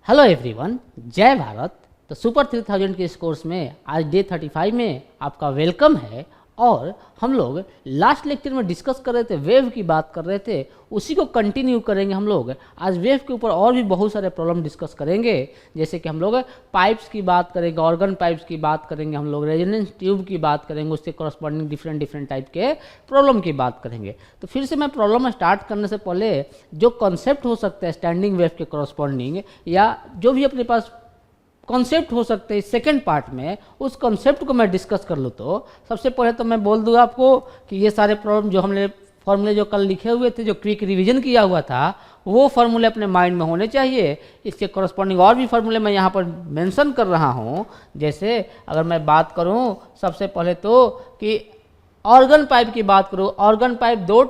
Hello everyone, जय भारत। तो super 3000 के इस कोर्स में आज डे 35 में आपका वेलकम है। और हम लोग लास्ट लेक्चर में डिस्कस कर रहे थे, वेव की बात कर रहे थे, उसी को कंटिन्यू करेंगे। हम लोग आज वेव के ऊपर और भी बहुत सारे प्रॉब्लम डिस्कस करेंगे, जैसे कि हम लोग पाइप्स की बात करेंगे, ऑर्गन पाइप्स की बात करेंगे, हम लोग रेजोनेंस ट्यूब की बात करेंगे, उससे कॉरस्पॉन्डिंग डिफरेंट टाइप के प्रॉब्लम की बात करेंगे। तो फिर से मैं प्रॉब्लम स्टार्ट करने से पहले जो कॉन्सेप्ट हो सकता है स्टैंडिंग वेव के कॉरस्पॉन्डिंग, या जो भी अपने पास कॉन्सेप्ट हो सकते हैं सेकंड पार्ट में, उस कॉन्सेप्ट को मैं डिस्कस कर लूँ। तो सबसे पहले तो मैं बोल दूँ आपको कि ये सारे प्रॉब्लम जो हमने फॉर्मूले जो कल लिखे हुए थे, जो क्विक रिवीजन किया हुआ था, वो फार्मूले अपने माइंड में होने चाहिए। इसके कॉरस्पॉन्डिंग और भी फार्मूले मैं यहाँ पर मेंशन कर रहा हूँ। जैसे अगर मैं बात करूँ सबसे पहले तो कि ऑर्गन पाइप की बात करूँ, ऑर्गन पाइप दो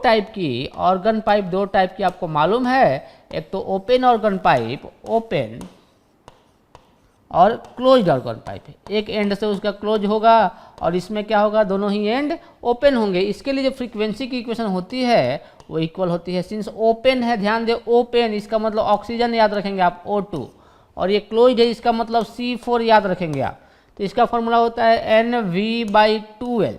टाइप की आपको मालूम है। एक तो ओपन ऑर्गन पाइप, ओपन, और क्लोज्ड ऑर्गन पाइप है। एक एंड से उसका क्लोज होगा और इसमें क्या होगा, दोनों ही एंड ओपन होंगे। इसके लिए जो फ्रीक्वेंसी की इक्वेशन होती है वो इक्वल होती है, सिंस ओपन है, ध्यान दे ओपन, इसका मतलब ऑक्सीजन याद रखेंगे आप O2, और ये क्लोज्ड है, इसका मतलब C4 याद रखेंगे आप। तो इसका फॉर्मूला होता है NV/2L,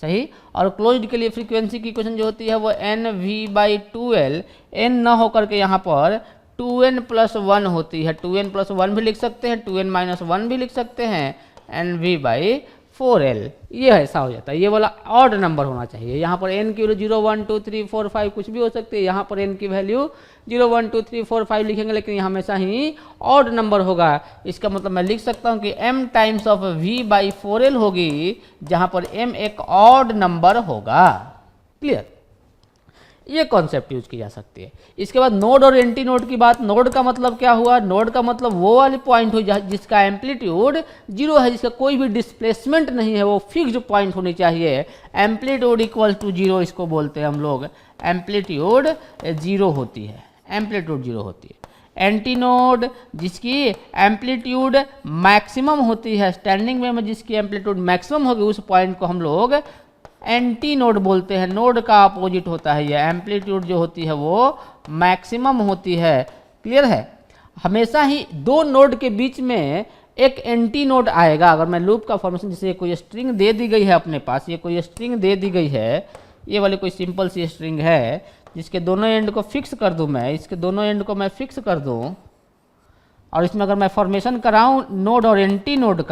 सही। और क्लोज्ड के लिए फ्रीक्वेंसी की इक्वेशन जो होती है वो NV/2L, n न होकर के यहाँ पर 2n+1 होती है। 2n+1 भी लिख सकते हैं, 2n-1 भी लिख सकते हैं, NV/4L। ये ऐसा हो जाता है। ये वाला ऑड नंबर होना चाहिए। यहाँ पर n की वैल्यू 0 1 2 3 4 5 कुछ भी हो सकती है। यहाँ पर n की वैल्यू 0 1 2 3 4 5 लिखेंगे, लेकिन यहाँ हमेशा ही ऑड नंबर होगा। इसका मतलब मैं लिख सकता हूँ कि m टाइम्स ऑफ V/4L होगी, जहाँ पर m एक ऑड नंबर होगा। क्लियर? ये कॉन्सेप्ट यूज की जा सकती है। इसके बाद नोड और एंटी नोड की बात। नोड का मतलब क्या हुआ? नोड का मतलब वो वाली पॉइंट हो जिसका एम्पलीट्यूड 0 है, जिसका कोई भी डिस्प्लेसमेंट नहीं है, वो फिक्स्ड पॉइंट होनी चाहिए। एम्पलीट्यूड इक्वल टू 0 इसको बोलते हैं हम लोग। एम्पलीट्यूड 0 होती है, एम्पलीट्यूड 0 होती है। एंटी नोड जिसकी एम्पलीट्यूड मैक्सिमम होती है, स्टैंडिंग वेव में जिसकी एम्पलीट्यूड मैक्सिमम होगी, उस पॉइंट को हम लोग एंटी नोड बोलते हैं। नोड का अपोजिट होता है ये। एम्पलीट्यूड जो होती है वो मैक्सिमम होती है। क्लियर है? हमेशा ही दो नोड के बीच में एक एंटी नोड आएगा। अगर मैं लूप का फॉर्मेशन, जैसे कोई स्ट्रिंग दे दी गई है अपने पास, ये कोई स्ट्रिंग दे दी गई है, ये वाली कोई सिंपल सी स्ट्रिंग है, जिसके दोनों एंड को फिक्स कर दूं मैं, इसके दोनों एंड को मैं फिक्स कर दूं, और इसमें अगर मैं फॉर्मेशन कराऊं नोड और एंटी नोड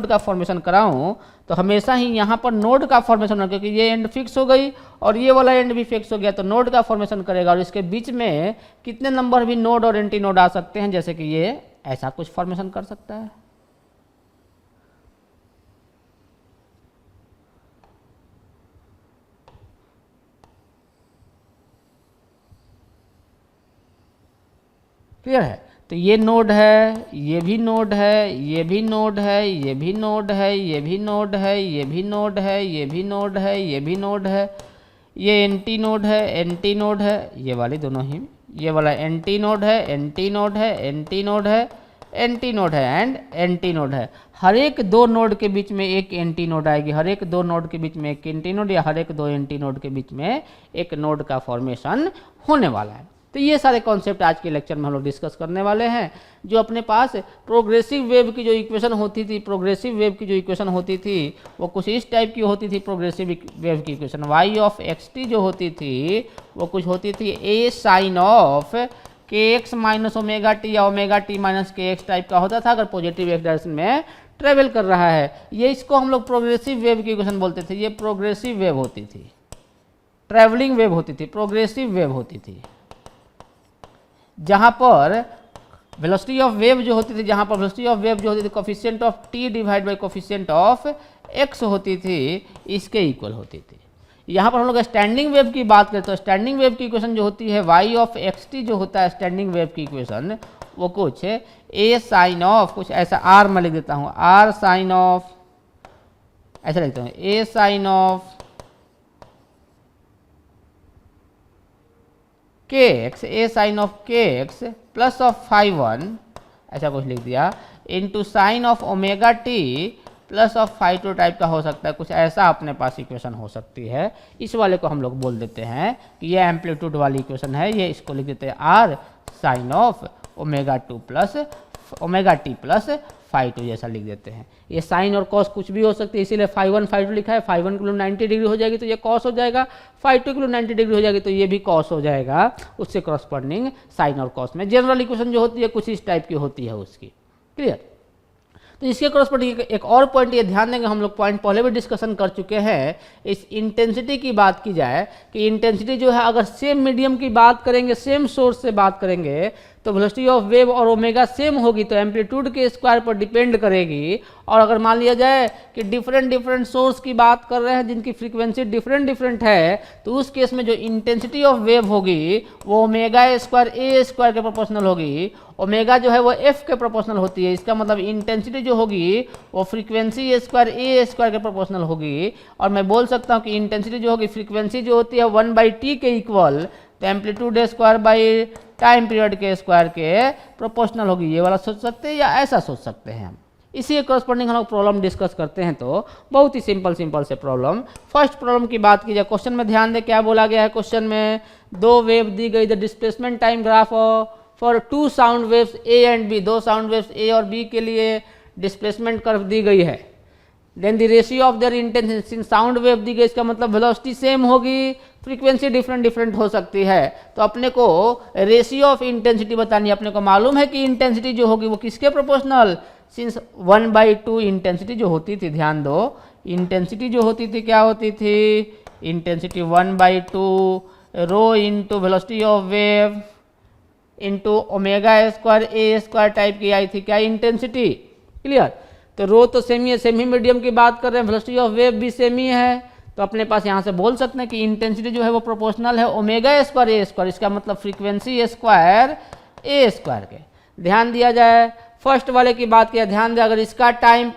का फॉर्मेशन कराऊं, तो हमेशा ही यहाँ पर नोड का फॉर्मेशन होगा, क्योंकि ये एंड फिक्स हो गई और ये वाला एंड भी फिक्स हो गया, तो नोड का फॉर्मेशन करेगा। और इसके बीच में कितने नंबर भी नोड और एंटी नोड आ सकते हैं, जैसे कि ये ऐसा कुछ फॉर्मेशन कर सकता है। क्लियर है? तो ये नोड है, ये भी नोड है, ये भी नोड है, ये भी नोड है, ये भी नोड है, ये भी नोड है, ये भी नोड है, ये भी नोड है, ये एंटी नोड है, एंटी नोड है, ये वाली दोनों ही, ये वाला एंटी नोड है, एंटी नोड है, एंटी नोड है, एंटी नोड है एंड एंटी नोड है। हर एक दो नोड के बीच में एक एंटी नोड आएगी, हर एक दो नोड के बीच में एक एंटी नोड, या हर एक दो एंटी नोड के बीच में एक नोड का फॉर्मेशन होने वाला है। तो ये सारे कॉन्सेप्ट आज के लेक्चर में हम लोग डिस्कस करने वाले हैं। जो अपने पास प्रोग्रेसिव वेव की जो इक्वेशन होती थी, वो कुछ इस टाइप की होती थी। प्रोग्रेसिव वेव की इक्वेशन y(xt) जो होती थी वो कुछ होती थी a sin of kx minus omega t या omega t minus kx type का होता था, अगर पॉजिटिव एक्स डायरेक्शन में ट्रेवल कर रहा है। ये इसको हम लोग प्रोग्रेसिव वेव की इक्वेशन बोलते थे। ये प्रोग्रेसिव वेव होती थी, ट्रेवलिंग वेव होती थी, प्रोग्रेसिव वेव होती थी, जहां पर वेलोसिटी ऑफ वेव जो होती थी, coefficient of t divide by coefficient of x होती थी, इसके इक्वल होती थी। यहाँ पर हम लोग स्टैंडिंग वेव की बात करते हैं, तो स्टैंडिंग वेव की इक्वेशन जो होती है y(xt) जो होता है स्टैंडिंग वेव की इक्वेशन, वो कुछ a साइन ऑफ, कुछ ऐसा r मैं लिख देता हूँ, r साइन ऑफ, ऐसा लिखता हूँ, a sine of kx, a sine of kx plus of phi1, ऐसा कुछ लिख दिया, into sine of omega t plus of phi2 type का हो सकता है। कुछ ऐसा अपने पास इक्वेशन हो सकती है। इस वाले को हम लोग बोल देते हैं कि ये एम्पलीट्यूड वाली इक्वेशन है। ये इसको लिख देते हैं r sine of omega t plus phi two जैसा लिख देते हैं। ये साइन और कॉस कुछ भी हो सकती है, इसीलिए फाई वन फाई टू लिखा है। फाई वन के लिए 90 डिग्री हो जाएगी तो ये कॉस हो जाएगा, फाई टू के लिए 90 डिग्री हो जाएगी तो ये भी कॉस हो जाएगा, उससे करस्पॉन्डिंग साइन और कॉस में जनरल इक्वेशन जो होती है कुछ इस टाइप की होती है उसकी। क्लियर? तो इसके करस्पॉन्डिंग एक और पॉइंट ये ध्यान देंगे, हम लोग पॉइंट पहले भी डिस्कशन कर चुके हैं। इस इंटेंसिटी की बात की जाए कि इंटेंसिटी जो है अगर सेम मीडियम की बात करेंगे, सेम सोर्स से बात करेंगे तो वेलोसिटी ऑफ वेव और ओमेगा सेम होगी तो एम्पलीट्यूड के स्क्वायर पर डिपेंड करेगी। और अगर मान लिया जाए कि डिफरेंट सोर्स की बात कर रहे हैं जिनकी फ्रीक्वेंसी डिफरेंट है तो उस केस में जो इंटेंसिटी ऑफ वेव होगी वो ओमेगा स्क्वायर ए स्क्वायर के प्रोपोर्शनल होगी। ओमेगा जो है वो एफ के प्रोपोर्शनल होती है, इसका मतलब इंटेंसिटी जो होगी वो फ्रीक्वेंसी स्क्वायर ए स्क्वायर के प्रोपोर्शनल होगी। और मैं बोल सकता हूँ कि इंटेंसिटी जो होगी फ्रीक्वेंसी जो होती है 1/t के इक्वल, तो amplitude square by time period के स्क्वायर के प्रोपोर्शनल होगी। ये वाला सोच सकते हैं या ऐसा सोच सकते हैं हम। इसी के करस्पॉन्डिंग हम लोग प्रॉब्लम डिस्कस करते हैं तो बहुत ही सिंपल से प्रॉब्लम। फर्स्ट प्रॉब्लम की बात की जाए, क्वेश्चन में ध्यान दे क्या बोला गया है। क्वेश्चन में दो वेव दी गई, the displacement time graph for two sound waves A and B, दो साउंड वेव्स ए और बी के लिए डिस्प्लेसमेंट कर्व दी गई है। Then the ratio of their intensity, sound wave दी गई, इसका मतलब वेलोसिटी सेम होगी, फ्रीक्वेंसी डिफरेंट हो सकती है। तो अपने को रेशियो ऑफ इंटेंसिटी बतानी है। अपने को मालूम है कि इंटेंसिटी जो होगी वो किसके प्रोपोर्शनल, सिंस 1/2 इंटेंसिटी जो होती थी, ध्यान दो इंटेंसिटी जो होती थी क्या होती थी, intensity 1/2 rho into velocity of wave into omega square a square type की आई थी क्या इंटेंसिटी। क्लियर? तो रो तो सेम ही है, सेम ही मीडियम की बात कर रहे हैं, वेलोसिटी ऑफ वेव भी सेम ही है, तो अपने पास यहाँ से बोल सकते हैं कि इंटेंसिटी जो है वो प्रोपोर्शनल है ओमेगा स्क्वायर ए स्क्वायर, इसका मतलब फ्रीक्वेंसी स्क्वायर ए स्क्वायर के। ध्यान दिया जाए फर्स्ट वाले की बात किया, ध्यान दे अगर इसका टाइम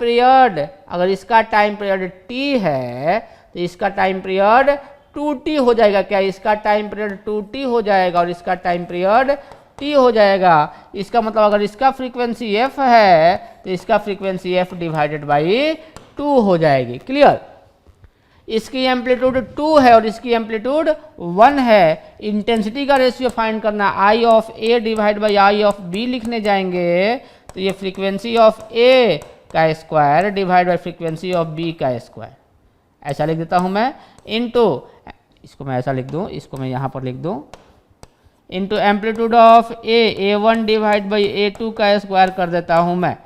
पीरियड t है तो इसका टाइम पीरियड 2t हो जाएगा क्या, इसका टाइम पीरियड 2t हो जाएगा और इसका टाइम पीरियड t हो जाएगा। इसका मतलब अगर इसका फ्रीक्वेंसी f है तो इसका फ्रीक्वेंसी f डिवाइडेड बाई 2 हो जाएगी। क्लियर? इसकी एम्पलीट्यूड 2 है और इसकी एम्पलीट्यूड 1 है। इंटेंसिटी का रेशियो फाइंड करना, I of A divide by I of B लिखने जाएंगे तो ये फ्रीक्वेंसी ऑफ ए का square divide by frequency of B का स्क्वायर, ऐसा लिख देता हूँ मैं, इनटू, इसको मैं ऐसा लिख दूँ, इसको मैं यहाँ पर लिख दूँ, into amplitude of A1 divide by a2 का स्क्वायर कर देता हूँ मैं।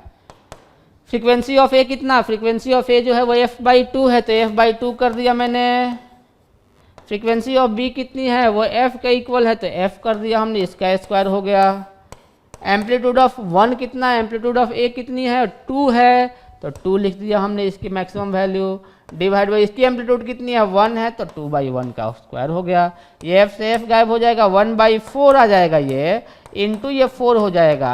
फ्रीक्वेंसी ऑफ ए कितना, फ्रीक्वेंसी ऑफ ए जो है वो f/2 है तो f/2 कर दिया मैंने। फ्रीक्वेंसी ऑफ बी कितनी है, वो f के इक्वल है तो f कर दिया हमने, इसका स्क्वायर हो गया। एम्पलीट्यूड ऑफ 1 कितना है, एम्पलीट्यूड ऑफ ए कितनी है 2 है तो 2 लिख दिया हमने इसकी मैक्सिमम वैल्यू, डिवाइड बाई इसकी एम्पलीट्यूड कितनी है 1 है तो 2/1 का स्क्वायर हो गया। ये f से f गायब हो जाएगा, 1/4 आ जाएगा ये, इंटू ये 4 हो जाएगा,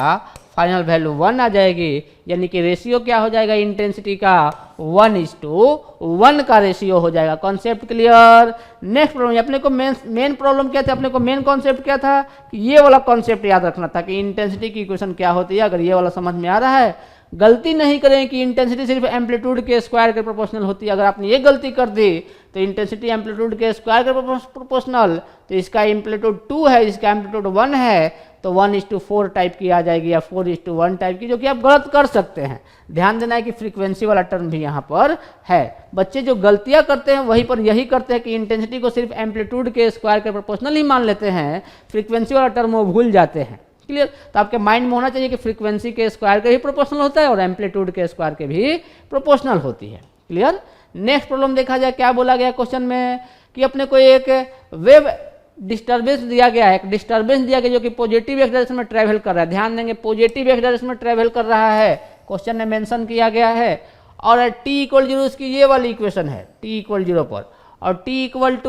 फाइनल वैल्यू 1 आ जाएगी। यानी कि रेशियो क्या हो जाएगा इंटेंसिटी का 1:1 का रेशियो हो जाएगा। Concept clear? नेक्स्ट प्रॉब्लम, अपने को मेन प्रॉब्लम क्या था, अपने को मेन कॉन्सेप्ट क्या था कि ये वाला कॉन्सेप्ट याद रखना था कि इंटेंसिटी की इक्वेशन क्या होती है। अगर ये वाला समझ में आ रहा है, गलती नहीं करें कि इंटेंसिटी सिर्फ एम्पलीट्यूड के स्क्वायर के प्रोपोर्शनल होती है। अगर आपने ये गलती कर दी तो इंटेंसिटी एम्पलीट्यूड के स्क्वायर के प्रोपोर्शनल, तो इसका एम्पलीट्यूड 2 है, इसका एम्पलीट्यूड 1 है तो 1:4 टाइप की आ जाएगी या 4:1 टाइप की, जो कि आप गलत कर सकते हैं। ध्यान देना है कि फ्रीक्वेंसी वाला टर्म भी यहाँ पर है। बच्चे जो गलतियाँ करते हैं वहीं पर यही करते हैं कि इंटेंसिटी को सिर्फ एम्पलीट्यूड के स्क्वायर के प्रोपोर्शनल ही मान लेते हैं, फ्रीक्वेंसी वाला टर्म वो भूल जाते हैं। क्लियर? तो आपके माइंड में होना चाहिए कि फ्रीक्वेंसी के स्क्वायर के भी प्रोपोर्शनल होता है और एम्पलीट्यूड के स्क्वायर के भी प्रोपोर्शनल होती है। क्लियर? नेक्स्ट प्रॉब्लम देखा जाए, क्या बोला गया क्वेश्चन में कि अपने को एक वेव डिस्टर्बेंस दिया गया है, एक डिस्टर्बेंस दिया गया जो कि पॉजिटिव एक्स डायरेक्शन में ट्रैवल कर रहा है। ध्यान देंगे पॉजिटिव एक्स डायरेक्शन में ट्रैवल कर रहा है, क्वेश्चन में मेंशन किया गया है। और t = 0 उसकी ये वाली इक्वेशन है, t = 0 पर, और t =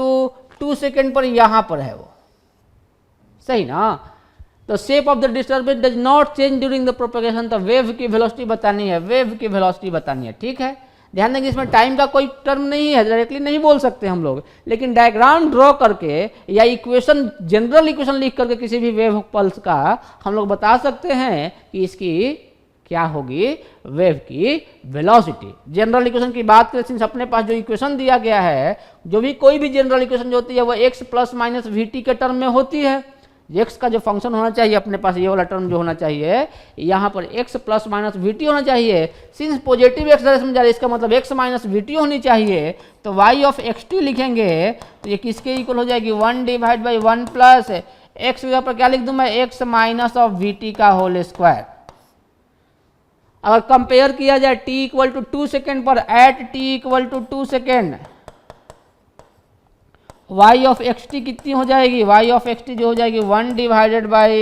2 सेकेंड पर यहाँ पर है वो, सही ना। तो shape of the disturbance does not change during the propagation, तो वेव की वेलोसिटी बतानी है, वेव की वेलोसिटी बतानी है। ठीक है? ध्यान देंगे इसमें टाइम का कोई टर्म नहीं है, डायरेक्टली नहीं बोल सकते हम लोग, लेकिन डायग्राम ड्रॉ करके या इक्वेशन, जनरल इक्वेशन लिख करके किसी भी वेव पल्स का हम लोग बता सकते हैं कि इसकी क्या होगी, वेव की वेलोसिटी। जनरल इक्वेशन की बात करें, सिंस अपने पास जो इक्वेशन दिया गया है, जो भी कोई भी जनरल इक्वेशन जो होती है वो x ± vt के टर्म में होती है। x का जो फंक्शन होना चाहिए अपने पास, ये वाला टर्म जो होना चाहिए यहाँ पर x plus minus we T होना चाहिए। सिंस पॉजिटिव एक्स डायरेक्शन में जा रहा है, इसका मतलब x माइनस वी टी होनी चाहिए, तो y ऑफ एक्स टी लिखेंगे तो ये किसके इक्वल हो जाएगी, 1 डिवाइड बाई 1 प्लस एक्स के ऊपर क्या लिख दूं मैं, x minus of v t का होल स्क्वायर। अगर कंपेयर किया जाए t इक्वल टू 2 सेकेंड पर, at t equal to 2 second, y of x t कितनी हो जाएगी, y ऑफ एक्स टी जो हो जाएगी 1 divided by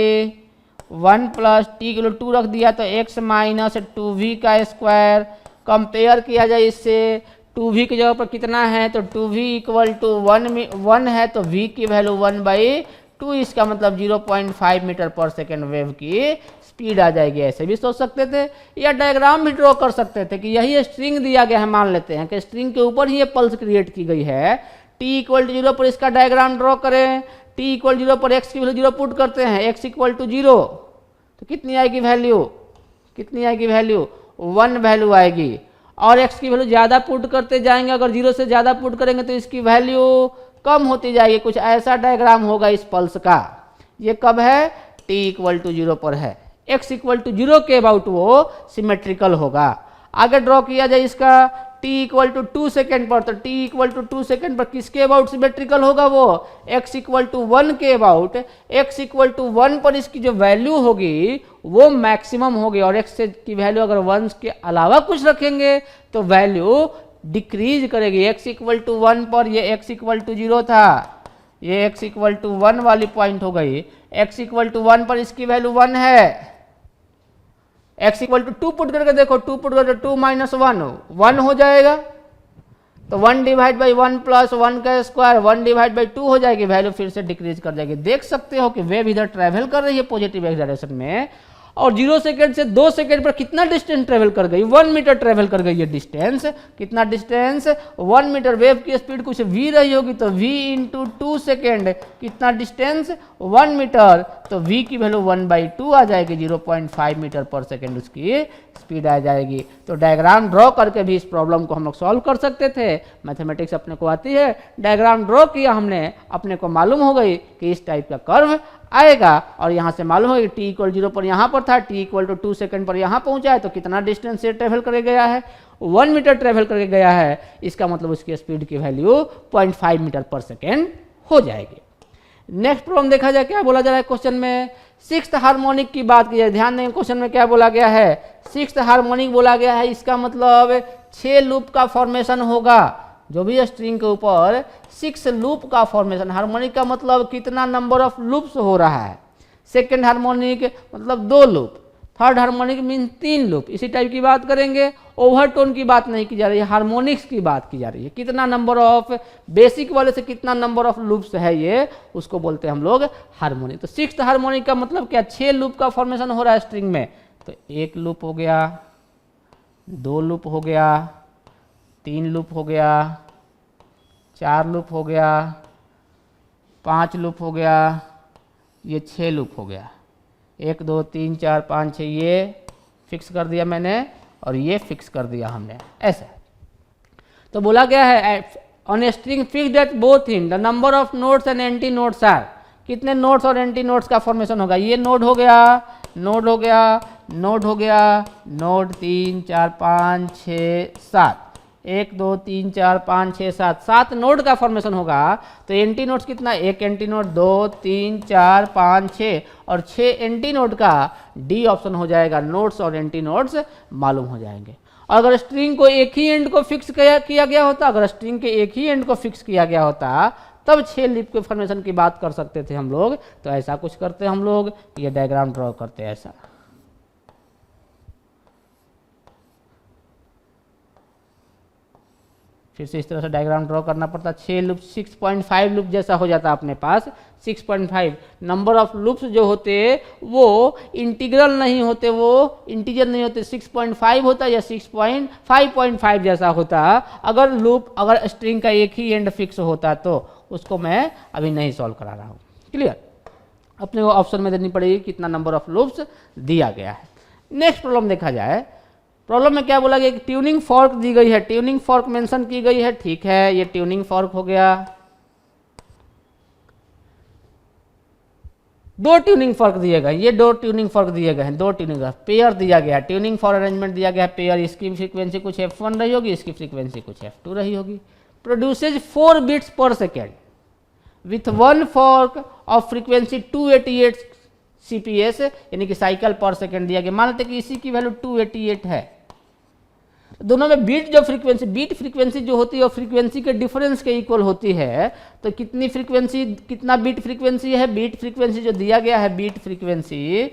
1 plus T kilo 2 रख दिया तो x माइनस 2v का स्क्वायर। कंपेयर किया जाए इससे, 2v की जगह पर कितना है तो 2v इक्वल टू 1 है तो v की वैल्यू 1/2, इसका मतलब 0.5 मीटर पर सेकेंड वेव की स्पीड आ जाएगी। ऐसे भी सोच सकते थे या डायग्राम भी ड्रॉ कर सकते थे कि यही स्ट्रिंग दिया गया है, मान लेते हैं कि स्ट्रिंग के ऊपर ही ये पल्स क्रिएट की गई है, t इक्वल टू 0 पर इसका डायग्राम ड्रॉ करें, t इक्वल 0 पर x की वैल्यू 0 पुट करते हैं, x इक्वल टू 0 तो कितनी आएगी वैल्यू, कितनी आएगी वैल्यू, 1 वैल्यू आएगी। और x की वैल्यू ज़्यादा पुट करते जाएंगे, अगर 0 से ज़्यादा पुट करेंगे तो इसकी वैल्यू कम होती जाएगी। कुछ ऐसा डायग्राम होगा इस पल्स का। ये कब है, t इक्वल टू 0 पर है, x इक्वल टू 0 के अबाउट वो सिमेट्रिकल होगा। आगे ड्रॉ किया जाए इसका, t इक्वल टू 2 सेकेंड पर, तो t इक्वल टू 2 सेकेंड पर किसके अबाउट सिमेट्रिकल होगा, वो x इक्वल टू 1 के अबाउट। x इक्वल टू 1 पर इसकी जो वैल्यू होगी वो मैक्सिमम होगी, और x से की वैल्यू अगर 1 के अलावा कुछ रखेंगे तो वैल्यू डिक्रीज करेगी। x इक्वल टू 1 पर ये x इक्वल टू 0 था, ये x इक्वल टू 1 वाली पॉइंट हो गई। x इक्वल टू 1 पर इसकी वैल्यू 1 है, x इक्वल टू 2 पुट करके देखो, 2 पुट करके 2 माइनस 1 हो जाएगा, तो 1 डिवाइड बाई 1 प्लस 1 का स्क्वायर 1 डिवाइड बाई 2 हो जाएगी, वैल्यू फिर से डिक्रीज कर जाएगी। देख सकते हो कि वेव इधर ट्रैवल कर रही है पॉजिटिव एक्स डायरेक्शन में, और 0 सेकेंड से 2 सेकेंड पर कितना डिस्टेंस ट्रेवल कर गई, 1 मीटर ट्रेवल कर गई। ये डिस्टेंस कितना, डिस्टेंस 1 मीटर। वेव की स्पीड कुछ v रही होगी तो v इंटू 2 सेकेंड, कितना डिस्टेंस 1 मीटर, तो v की वैल्यू 1/2 आ जाएगी, 0.5 मीटर पर सेकेंड उसकी स्पीड आ जाएगी। तो डायग्राम ड्रॉ करके भी इस प्रॉब्लम को हम लोग सॉल्व कर सकते थे। मैथमेटिक्स अपने को आती है, डायग्राम ड्रॉ किया हमने, अपने को मालूम हो गई कि इस टाइप का कर्व आएगा, और यहाँ से मालूम होगा कि t इक्वल 0 पर यहाँ पर था, t इक्वल टू 2 सेकेंड पर यहाँ पहुँचा है, तो कितना डिस्टेंस से ट्रेवल कर गया है, 1 मीटर ट्रेवल करके गया है, इसका मतलब उसकी स्पीड की वैल्यू 0.5 मीटर पर सेकेंड हो जाएगी। नेक्स्ट प्रॉब्लम देखा जाए, क्या बोला जा रहा है क्वेश्चन में, सिक्स्थ हार्मोनिक की बात की जाए। ध्यान देंगे क्वेश्चन में क्या बोला गया है, सिक्स्थ हार्मोनिक बोला गया है, इसका मतलब 6 लूप का फॉर्मेशन होगा। जो भी स्ट्रिंग के ऊपर 6 लूप का फॉर्मेशन, हार्मोनिक का मतलब कितना नंबर ऑफ लूप्स हो रहा है, सेकेंड हार्मोनिक मतलब 2 loop, third harmonic mean 3 loop, इसी टाइप की बात करेंगे। ओवरटोन की बात नहीं की जा रही है, हार्मोनिक्स की बात की जा रही है। कितना नंबर ऑफ, बेसिक वाले से कितना नंबर ऑफ लूप्स है ये, उसको बोलते हैं हम लोग हार्मोनिक। तो सिक्स्थ हार्मोनिक का मतलब क्या, 6 लूप का फॉर्मेशन हो रहा है स्ट्रिंग में, तो 1 लूप हो गया, 2 लूप हो गया, 3 लूप हो गया, 4 लूप हो गया, 5 लूप हो गया, ये 6 लूप हो गया। 1 2 3 4 5 6 ये फिक्स कर दिया मैंने, और ये फिक्स कर दिया हमने, ऐसा। तो बोला गया है on a string fixed at both इन the number of nodes and anti nodes are, कितने नोड्स और एंटी नोड्स का फॉर्मेशन होगा। ये नोड हो गया, नोड हो गया, नोड हो गया, नोड 3 4 5 6 7, 1 2 3 4 5 6 7, 7 नोड का फॉर्मेशन होगा। तो एंटी नोड्स कितना, 1 एंटी नोड, 2 3 4 5 6, और 6 एंटी नोड का डी ऑप्शन हो जाएगा, नोड्स और एंटी नोड्स मालूम हो जाएंगे। अगर स्ट्रिंग को एक ही एंड को फिक्स किया गया होता, अगर स्ट्रिंग के एक ही एंड को फिक्स किया गया होता, तब 6 लूप के फॉर्मेशन की बात कर सकते थे हम लोग। तो ऐसा कुछ करते हम लोग, ये डायग्राम ड्रॉ करते हैं ऐसा, फिर से इस तरह से डायग्राम ड्रॉ करना पड़ता। 6 लूप 6.5 लूप जैसा हो जाता अपने पास। 6.5 नंबर ऑफ लूप्स जो होते वो इंटीग्रल नहीं होते, वो इंटीजर नहीं होते, 6.5 होता या 6.5 जैसा होता। अगर लूप, अगर स्ट्रिंग का एक ही एंड फिक्स होता तो उसको मैं अभी नहीं सॉल्व करा रहा हूँ। क्लियर, अपने को ऑप्शन में देनी पड़ेगी कितना नंबर ऑफ लूप्स दिया गया है। नेक्स्ट प्रॉब्लम देखा जाए, प्रॉब्लम में क्या बोला गया, एक ट्यूनिंग फॉर्क दी गई है, ट्यूनिंग फॉर्क मेंशन की गई है। ठीक है, ये ट्यूनिंग फॉर्क हो गया। दो ट्यूनिंग फर्क दिए गए, ये दो ट्यूनिंग फर्क दिए गए हैं, दो ट्यूनिंग पेयर दिया गया है, ट्यूनिंग फॉर अरेंजमेंट दिया गया है पेयर, इसकी फ्रीक्वेंसी कुछ f1 रही होगी, इसकी फ्रीक्वेंसी कुछ f2 रही होगी। प्रोड्यूसेज 4 बीट्स पर second with one fork of frequency 288 CPS यानी कि साइकिल पर सेकेंड दिया गया। मान लेते कि इसी की वैल्यू 288 है, दोनों में बीट जो फ्रीक्वेंसी, बीट फ्रीक्वेंसी जो होती है वो फ्रीक्वेंसी के डिफरेंस के इक्वल होती है। तो कितनी फ्रीक्वेंसी, कितना बीट फ्रीक्वेंसी है, बीट फ्रीक्वेंसी जो दिया गया है बीट फ्रीक्वेंसी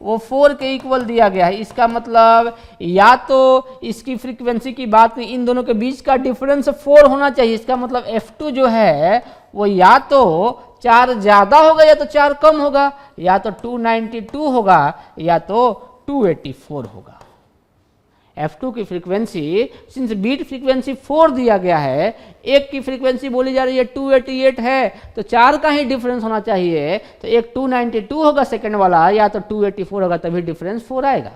वो 4 के इक्वल दिया गया है। इसका मतलब या तो इसकी फ्रीक्वेंसी की बात करें, इन दोनों के बीच का डिफरेंस 4 होना चाहिए। इसका मतलब f2 जो है वो या तो 4 ज़्यादा होगा या तो 4 कम होगा, या तो 292 होगा या तो 284 होगा। f2 की फ्रीक्वेंसी, सिंस बीट फ्रीक्वेंसी 4 दिया गया है, एक की फ्रीक्वेंसी बोली जा रही है 288 है, तो 4 का ही डिफरेंस होना चाहिए। तो एक 292 होगा सेकंड वाला, या तो 284 होगा, तभी डिफरेंस 4 आएगा।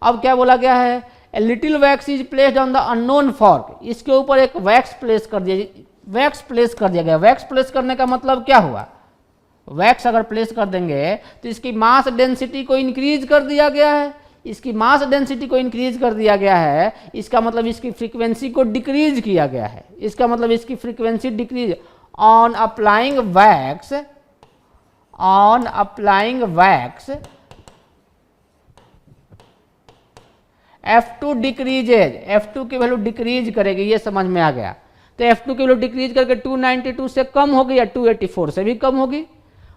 अब क्या बोला गया है, a little wax is placed on the unknown fork, इसके ऊपर एक वैक्स प्लेस कर दिया गया। वैक्स प्लेस करने का मतलब क्या हुआ, वैक्स अगर प्लेस कर देंगे तो इसकी मास डेंसिटी को इंक्रीज कर दिया गया है, इसकी मास डेंसिटी को इंक्रीज कर दिया गया है। इसका मतलब इसकी फ्रीक्वेंसी को डिक्रीज किया गया है, इसका मतलब इसकी frequency decrease on applying wax F2 decreases, F2 की वैल्यू डिक्रीज करेगी, ये समझ में आ गया। तो F2 की वैल्यू डिक्रीज करके 292 से कम होगी या 284 से भी कम होगी।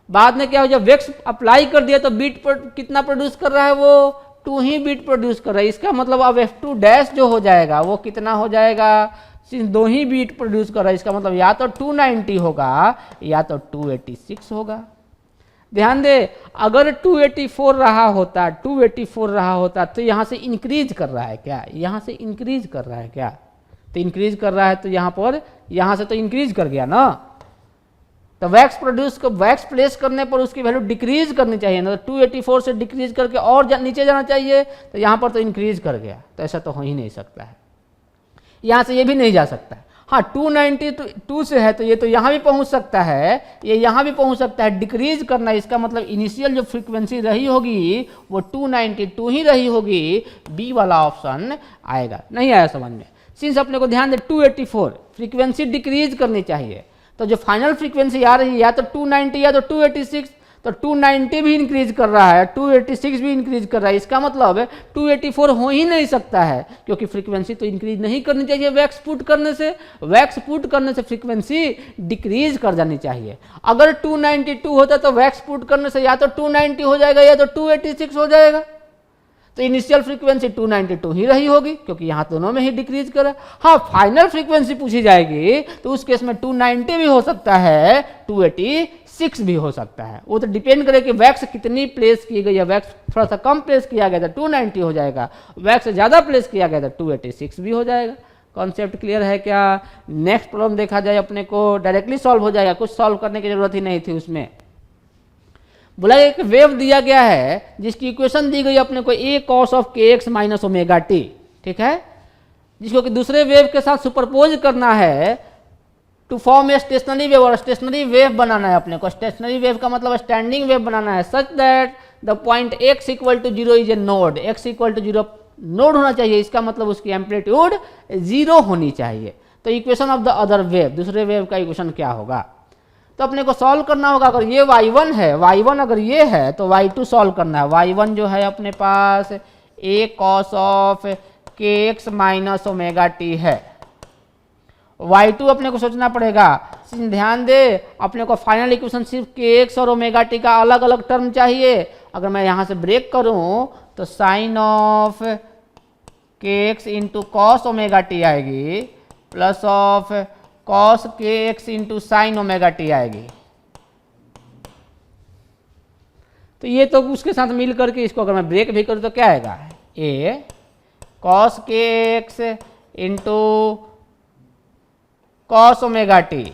बाद में क्या हो, जब वैक्स अप्लाई कर दिया तो बीट पर कितना प्रोड्यूस कर रहा है, वो 2 ही बीट प्रोड्यूस कर रहा है। इसका मतलब अब F2 डैश जो हो जाएगा वो कितना हो जाएगा, सिंस 2 ही बीट प्रोड्यूस कर रहा है, इसका मतलब या तो 290 होगा या तो 286 होगा। ध्यान दे, अगर 284 रहा होता तो यहाँ से इंक्रीज कर रहा है क्या, यहाँ से इंक्रीज कर रहा है क्या, तो इंक्रीज कर रहा है तो यहाँ पर, यहाँ से तो इंक्रीज कर गया ना। तो वैक्स प्लेस करने पर उसकी वैल्यू डिक्रीज करनी चाहिए ना, तो 284 से डिक्रीज करके और नीचे जाना चाहिए, तो यहाँ पर तो इंक्रीज कर गया, तो ऐसा तो हो ही नहीं सकता है। यहाँ से ये भी नहीं जा सकता है। हाँ 292 से है तो ये तो यहाँ भी पहुँच सकता है, ये यहाँ भी पहुँच सकता है। डिक्रीज करना, इसका मतलब इनिशियल जो फ्रीक्वेंसी रही होगी वो 292 ही रही होगी, बी वाला ऑप्शन आएगा। नहीं आया समझ में, सिंस अपने को ध्यान दे 284 फ्रीक्वेंसी डिक्रीज करनी चाहिए, तो जो फाइनल फ्रीक्वेंसी आ रही है या तो 290 या तो 286, तो 290 भी इंक्रीज कर रहा है, 286 भी इंक्रीज कर रहा है। इसका मतलब 284 हो ही नहीं सकता है, क्योंकि फ्रीक्वेंसी तो इंक्रीज नहीं करनी चाहिए। वैक्स पुट करने से फ्रीक्वेंसी डिक्रीज कर जानी चाहिए। अगर 292 होता तो वैक्स पुट करने से या तो 290 हो जाएगा या तो 286 हो जाएगा, तो इनिशियल फ्रीक्वेंसी 292 ही रही होगी, क्योंकि यहाँ दोनों में ही डिक्रीज करा। हाँ फाइनल फ्रीक्वेंसी पूछी जाएगी तो उस केस में 290 भी हो सकता है, 286 भी हो सकता है। वो तो डिपेंड करे कि वैक्स कितनी प्लेस की गई है। वैक्स थोड़ा सा कम प्लेस किया गया था 290 हो जाएगा, वैक्स ज़्यादा प्लेस किया गया था 286 भी हो जाएगा। कॉन्सेप्ट क्लियर है क्या? नेक्स्ट प्रॉब्लम देखा जाए, अपने को डायरेक्टली सॉल्व हो जाएगा, कुछ सॉल्व करने की जरूरत ही नहीं थी उसमें। बोला एक वेव दिया गया है जिसकी इक्वेशन दी गई अपने को a cos of kx minus omega T, ठीक है, जिसको कि दूसरे वेव के साथ सुपरपोज करना है to form a stationary wave, और स्टेशनरी वेव बनाना है अपने को। स्टेशनरी वेव का मतलब स्टैंडिंग वेव बनाना है, such that the point x equal to 0 is a node, x equal to 0 node होना चाहिए। इसका मतलब उसकी एम्पलीट्यूड 0 होनी चाहिए। तो equation of the other wave, दूसरे वेव का इक्वेशन क्या होगा, तो अपने को सॉल्व करना होगा। अगर ये y1 है, y1 अगर ये है तो y2 सॉल्व करना है। y1 जो है अपने पास a cos of kx minus omega T है। y2 अपने को सोचना पड़ेगा। ध्यान दे, अपने को फाइनल इक्वेशन सिर्फ kx और ओमेगा टी का अलग अलग टर्म चाहिए। अगर मैं यहाँ से ब्रेक करूँ तो sine of kx into cos omega t आएगी, plus of cos kx into sine omega t आएगी। तो ये तो उसके साथ मिल करके इसको अगर मैं ब्रेक भी करूँ तो क्या आएगा, a cos kx into cos omega t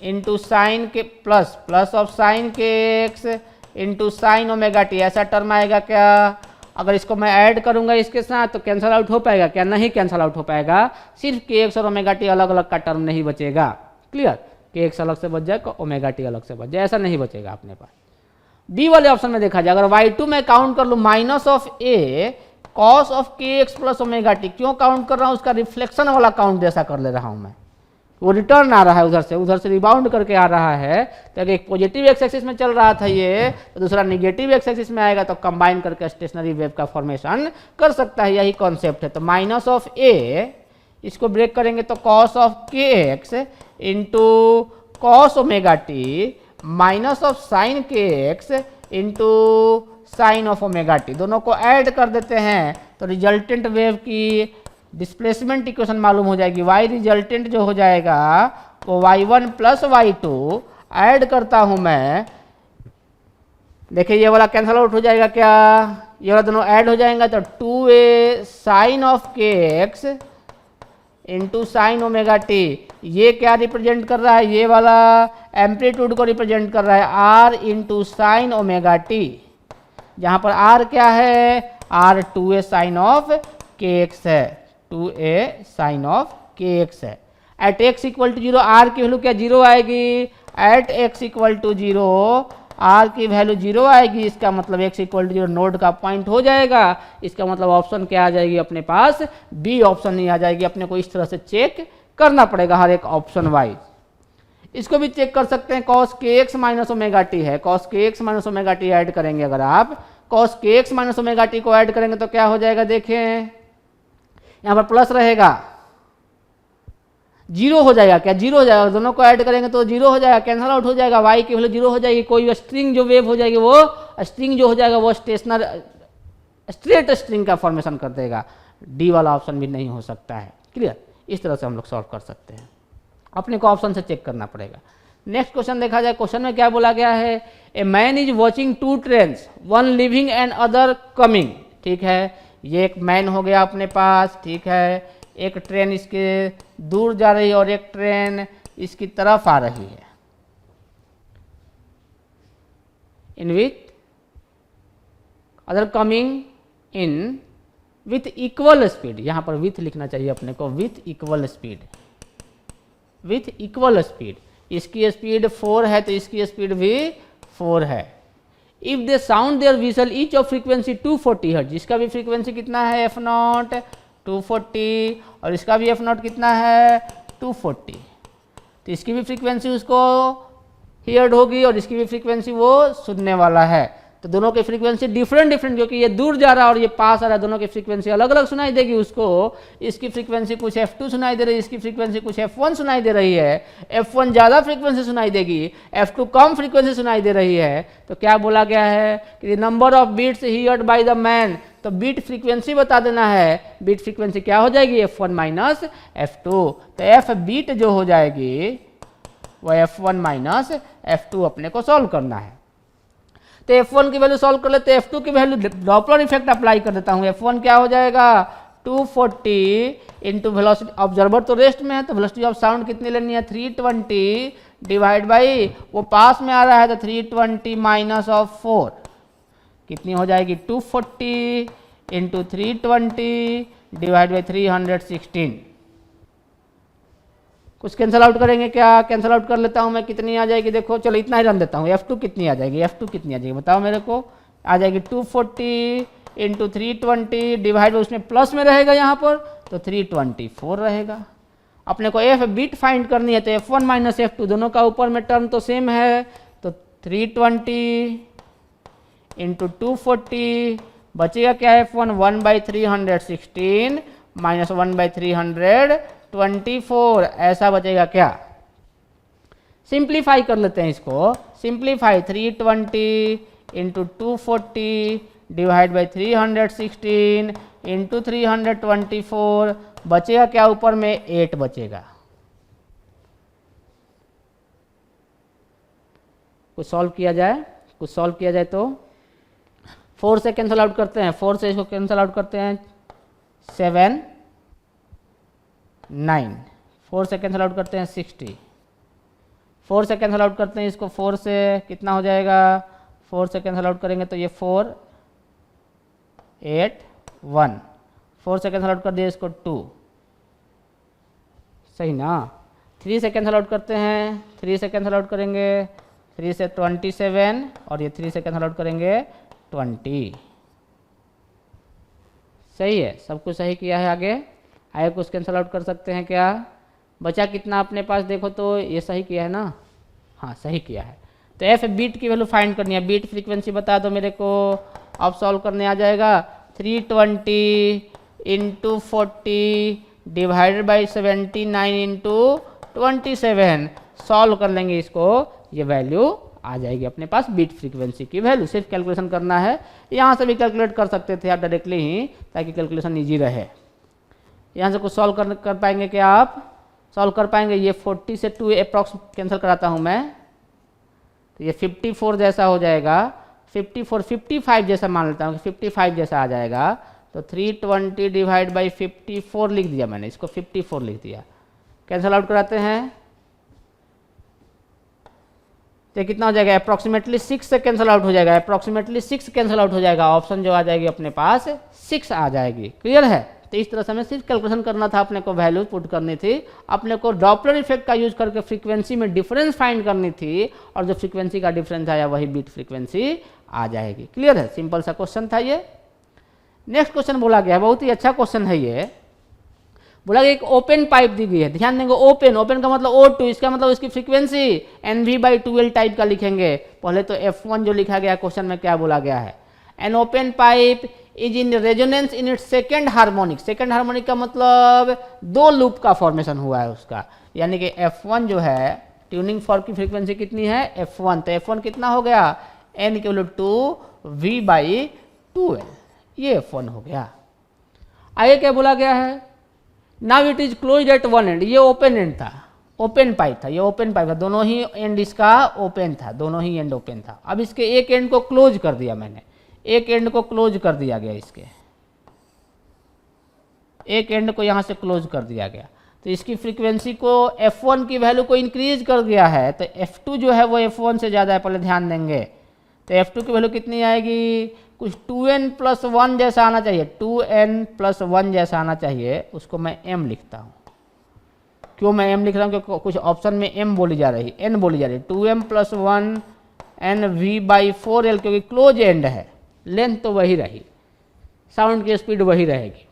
into sine के plus of sine kx into sine omega t, ऐसा टर्म आएगा क्या। अगर इसको मैं ऐड करूंगा इसके साथ तो कैंसल आउट हो पाएगा क्या, नहीं कैंसल आउट हो पाएगा, सिर्फ kx और ओमेगा टी अलग अलग का टर्म नहीं बचेगा। क्लियर, के एक्स अलग से बच जाए, ओमेगा टी अलग से बच जाए, ऐसा नहीं बचेगा अपने पास। बी वाले ऑप्शन में देखा जाए, अगर y2 में काउंट कर लूँ minus of A cos of k x plus omega T, क्यों काउंट कर रहा हूँ, उसका रिफ्लेक्शन वाला काउंट जैसा कर ले रहा हूँ मैं, वो रिटर्न आ रहा है उधर से रिबाउंड करके आ रहा है। तो एक पॉजिटिव एक्स एक्सिस में चल रहा था ये, तो दूसरा निगेटिव एक्स एक्सिस में आएगा, तो कंबाइन करके स्टेशनरी वेव का फॉर्मेशन कर सकता है, यही कॉन्सेप्ट है। तो माइनस ऑफ ए, इसको ब्रेक करेंगे तो cos of k x into cos omega t minus of sine k x into sine of omega t, दोनों को ऐड कर देते हैं तो रिजल्टेंट वेव की डिस्प्लेसमेंट इक्वेशन मालूम हो जाएगी। y रिजल्टेंट जो हो जाएगा वो y1 प्लस y2, ऐड करता हूं मैं, देखिए ये वाला कैंसल आउट हो जाएगा क्या, ये वाला दोनों ऐड हो जाएगा, तो 2a sine of k x into sine omega T, ये क्या रिप्रेजेंट कर रहा है, ये वाला एम्पलीट्यूड को रिप्रेजेंट कर रहा है r into sine omega t, जहां पर r क्या है, r 2a sine of k x है, 2a sine of k x है। At x equal to 0 r की वैल्यू क्या 0 आएगी, at x equal to 0 r की वैल्यू 0 आएगी, इसका मतलब x इक्वल टू 0 नोड का पॉइंट हो जाएगा, इसका मतलब ऑप्शन क्या आ जाएगी अपने पास, बी ऑप्शन नहीं आ जाएगी। अपने को इस तरह से चेक करना पड़ेगा हर एक ऑप्शन वाइज। इसको भी चेक कर सकते हैं, कॉस के एक्स माइनस ओमेगा टी है, कॉस के x minus omega T add करेंगे, अगर आप कॉस के एक्स माइनस ओमेगा टी को ऐड करेंगे तो क्या हो जाएगा, देखें यहां पर प्लस रहेगा, जीरो हो जाएगा, क्या जीरो हो जाएगा, दोनों को ऐड करेंगे तो जीरो हो जाएगा, कैंसल आउट हो जाएगा, y की वैल्यू जीरो हो जाएगी, कोई स्ट्रिंग जो वेव हो जाएगी वो स्ट्रिंग जो हो जाएगा वो स्टेशनर स्ट्रेट स्ट्रिंग का फॉर्मेशन कर देगा, डी वाला ऑप्शन भी नहीं हो सकता है। क्लियर, इस तरह से हम लोग सॉल्व कर सकते हैं, अपने को ऑप्शन से चेक करना पड़ेगा। नेक्स्ट क्वेश्चन देखा जाए, क्वेश्चन में क्या बोला गया है, a man is watching two trains, one leaving and other coming, ठीक है, ये एक मैन हो गया अपने पास, ठीक है, एक ट्रेन इसके दूर जा रही है और एक ट्रेन इसकी तरफ आ रही है, in with other coming in with equal speed, यहां पर विथ लिखना चाहिए अपने को, with equal speed, with equal speed, इसकी स्पीड 4 है तो इसकी स्पीड भी 4 है। If they sound their whistle each of frequency 240 hertz, जिसका भी फ्रीक्वेंसी कितना है एफ नॉट 240 और इसका भी एफ नॉट कितना है 240, तो इसकी भी फ्रीक्वेंसी उसको हियर्ड होगी और इसकी भी फ्रीक्वेंसी वो सुनने वाला है, तो दोनों की फ्रीक्वेंसी डिफरेंट क्योंकि ये दूर जा रहा है और ये पास आ रहा है, दोनों की फ्रीक्वेंसी अलग अलग सुनाई देगी उसको, इसकी फ्रीक्वेंसी कुछ f2 सुनाई दे रही है, इसकी फ्रीक्वेंसी कुछ f1 सुनाई दे रही है, f1 ज़्यादा फ्रीक्वेंसी सुनाई देगी, f2 कम फ्रीक्वेंसी सुनाई दे रही है। तो क्या बोला गया है कि number of beats heard by the man, तो बीट फ्रीक्वेंसी बता देना है, बीट फ्रीक्वेंसी क्या हो जाएगी f1 माइनस f2, तो f बीट जो हो जाएगी वह f1 माइनस f2 अपने को सॉल्व करना है। तो f1 की वैल्यू सॉल्व कर लेते हैं, f2 की वैल्यू डॉपलर इफेक्ट अप्लाई कर देता हूँ, f1 क्या हो जाएगा 240 इंटू वेलोसिटी, ऑब्जर्वर तो रेस्ट में है तो वेलोसिटी ऑफ साउंड कितनी लेनी है 320 डिवाइड बाई वो पास में आ रहा है तो 320 माइनस ऑफ 4 कितनी हो जाएगी 240 इंटू 320 डिवाइड बाई 316, कुछ कैंसल आउट करेंगे क्या, कैंसल आउट कर लेता हूं मैं, कितनी आ जाएगी देखो, चलो इतना ही रन देता हूं, f2 कितनी आ जाएगी, f2 कितनी आ जाएगी बताओ मेरे को, आ जाएगी 240 इंटू 320 डिवाइड उसमें प्लस में रहेगा यहाँ पर तो 324 रहेगा। अपने को f बीट फाइंड करनी है तो f1 माइनस f2 दोनों का ऊपर में टर्म तो सेम है, तो 320 इंटू 240 बचेगा क्या f1 1/316 माइनस 1/324 ऐसा बचेगा क्या। सिंप्लीफाई कर लेते हैं इसको, simplify 320 into 240 divide by 316 into 324 बचेगा क्या, ऊपर में 8 बचेगा। कुछ सॉल्व किया जाए, कुछ सॉल्व किया जाए तो 4 से कैंसल आउट करते हैं, 4 से इसको कैंसल आउट करते हैं 7 9, 4 से कैंसल आउट करते हैं 60, 4 से कैंसल आउट करते हैं इसको, 4 से कितना हो जाएगा, 4 से कैंसल आउट करेंगे तो ये 4 8 1, 4 से कैंसल आउट कर दिया इसको 2, सही ना, 3 से कैंसल आउट करते हैं, 3 से कैंसल आउट करेंगे, 3 से 27 और ये 3 से कैंसल आउट करेंगे 20। सही है, सब कुछ सही किया है। आगे कुछ कैंसल आउट कर सकते हैं क्या? बचा कितना अपने पास देखो तो, ये सही किया है ना? हाँ सही किया है। तो एफ बीट की वैल्यू फाइंड करनी है, बीट फ्रीक्वेंसी बता दो मेरे को। अब सॉल्व करने आ जाएगा 320 into 40 divided by 79 into 27। Solve कर लेंगे इसको, ये वैल्यू आ जाएगी अपने पास बीट फ्रीक्वेंसी की वैल्यू। सिर्फ कैलकुलेशन करना है, यहाँ से भी कैलकुलेट कर सकते थे आप डायरेक्टली ही, ताकि कैलकुलेशन ईजी रहे। यहाँ से कुछ सॉल्व कर पाएंगे क्या आप? सॉल्व कर पाएंगे। ये 40 से 2 अप्रॉक्स कैंसिल कराता हूँ मैं, तो ये 54 जैसा हो जाएगा। 55 जैसा मान लेता हूँ, 55 जैसा आ जाएगा। तो 320 डिवाइड बाई 54 लिख दिया मैंने, इसको 54 लिख दिया। कैंसिल आउट कराते हैं तो कितना हो जाएगा? अप्रॉक्सीमेटली 6 से कैंसिल आउट हो जाएगा, अप्रॉक्सीमेटली 6 कैंसिल आउट हो जाएगा। ऑप्शन जो आ जाएगी अपने पास 6 आ जाएगी। क्लियर है? तो इस तरह से हमें सिर्फ कैलकुलेशन करना था, अपने को वैल्यू पुट करनी थी, अपने को डॉपलर इफेक्ट का यूज करके फ्रीक्वेंसी में डिफरेंस फाइंड करनी थी, और जो फ्रीक्वेंसी का डिफरेंस आया वही बीट फ्रीक्वेंसी आ जाएगी। क्लियर है? सिंपल सा क्वेश्चन था ये। नेक्स्ट क्वेश्चन बोला गया है, बहुत ही अच्छा क्वेश्चन है ये। बोला गया एक ओपन पाइप दी गई है, ध्यान देंगे। ओपन का मतलब O2, इसका मतलब इसकी फ्रीक्वेंसी NV/2L टाइप का लिखेंगे। पहले तो F1 जो लिखा गया क्वेश्चन में क्या बोला गया है? An open pipe is in resonance in its second harmonic. Second harmonic का मतलब 2 लूप का फॉर्मेशन हुआ है उसका, यानी कि F1 जो है, ट्यूनिंग फॉर्क की फ्रीक्वेंसी कितनी है? F1। तो F1 कितना हो गया? N = 2V/2L, ये F1 हो गया। आगे क्या बोला गया है? Now it is close eight one and. ये ओपन एंड था, ओपन पाइप था, ये ओपन पाइप था, दोनों ही एंड इसका ओपन था, दोनों ही एंड ओपन था। अब इसके एक एंड को क्लोज कर दिया मैंने, एक एंड को क्लोज कर दिया गया, इसके एक एंड को यहां से क्लोज कर दिया गया। तो इसकी फ्रीक्वेंसी को F1 की वैल्यू को इंक्रीज कर दिया है, तो F2 जो है वो F1 से ज़्यादा है, पहले ध्यान देंगे। तो F2 की वैल्यू कितनी आएगी? कुछ 2n+1 जैसा आना चाहिए, 2n+1 जैसा आना चाहिए। उसको मैं m लिखता हूँ। क्यों मैं m लिख रहा हूँ? क्योंकि कुछ ऑप्शन में m बोली जा रही, n बोली जा रही। 2m+1 NV/4L, क्योंकि क्लोज एंड है, लेंथ तो वही रही, साउंड की स्पीड वही रहेगी।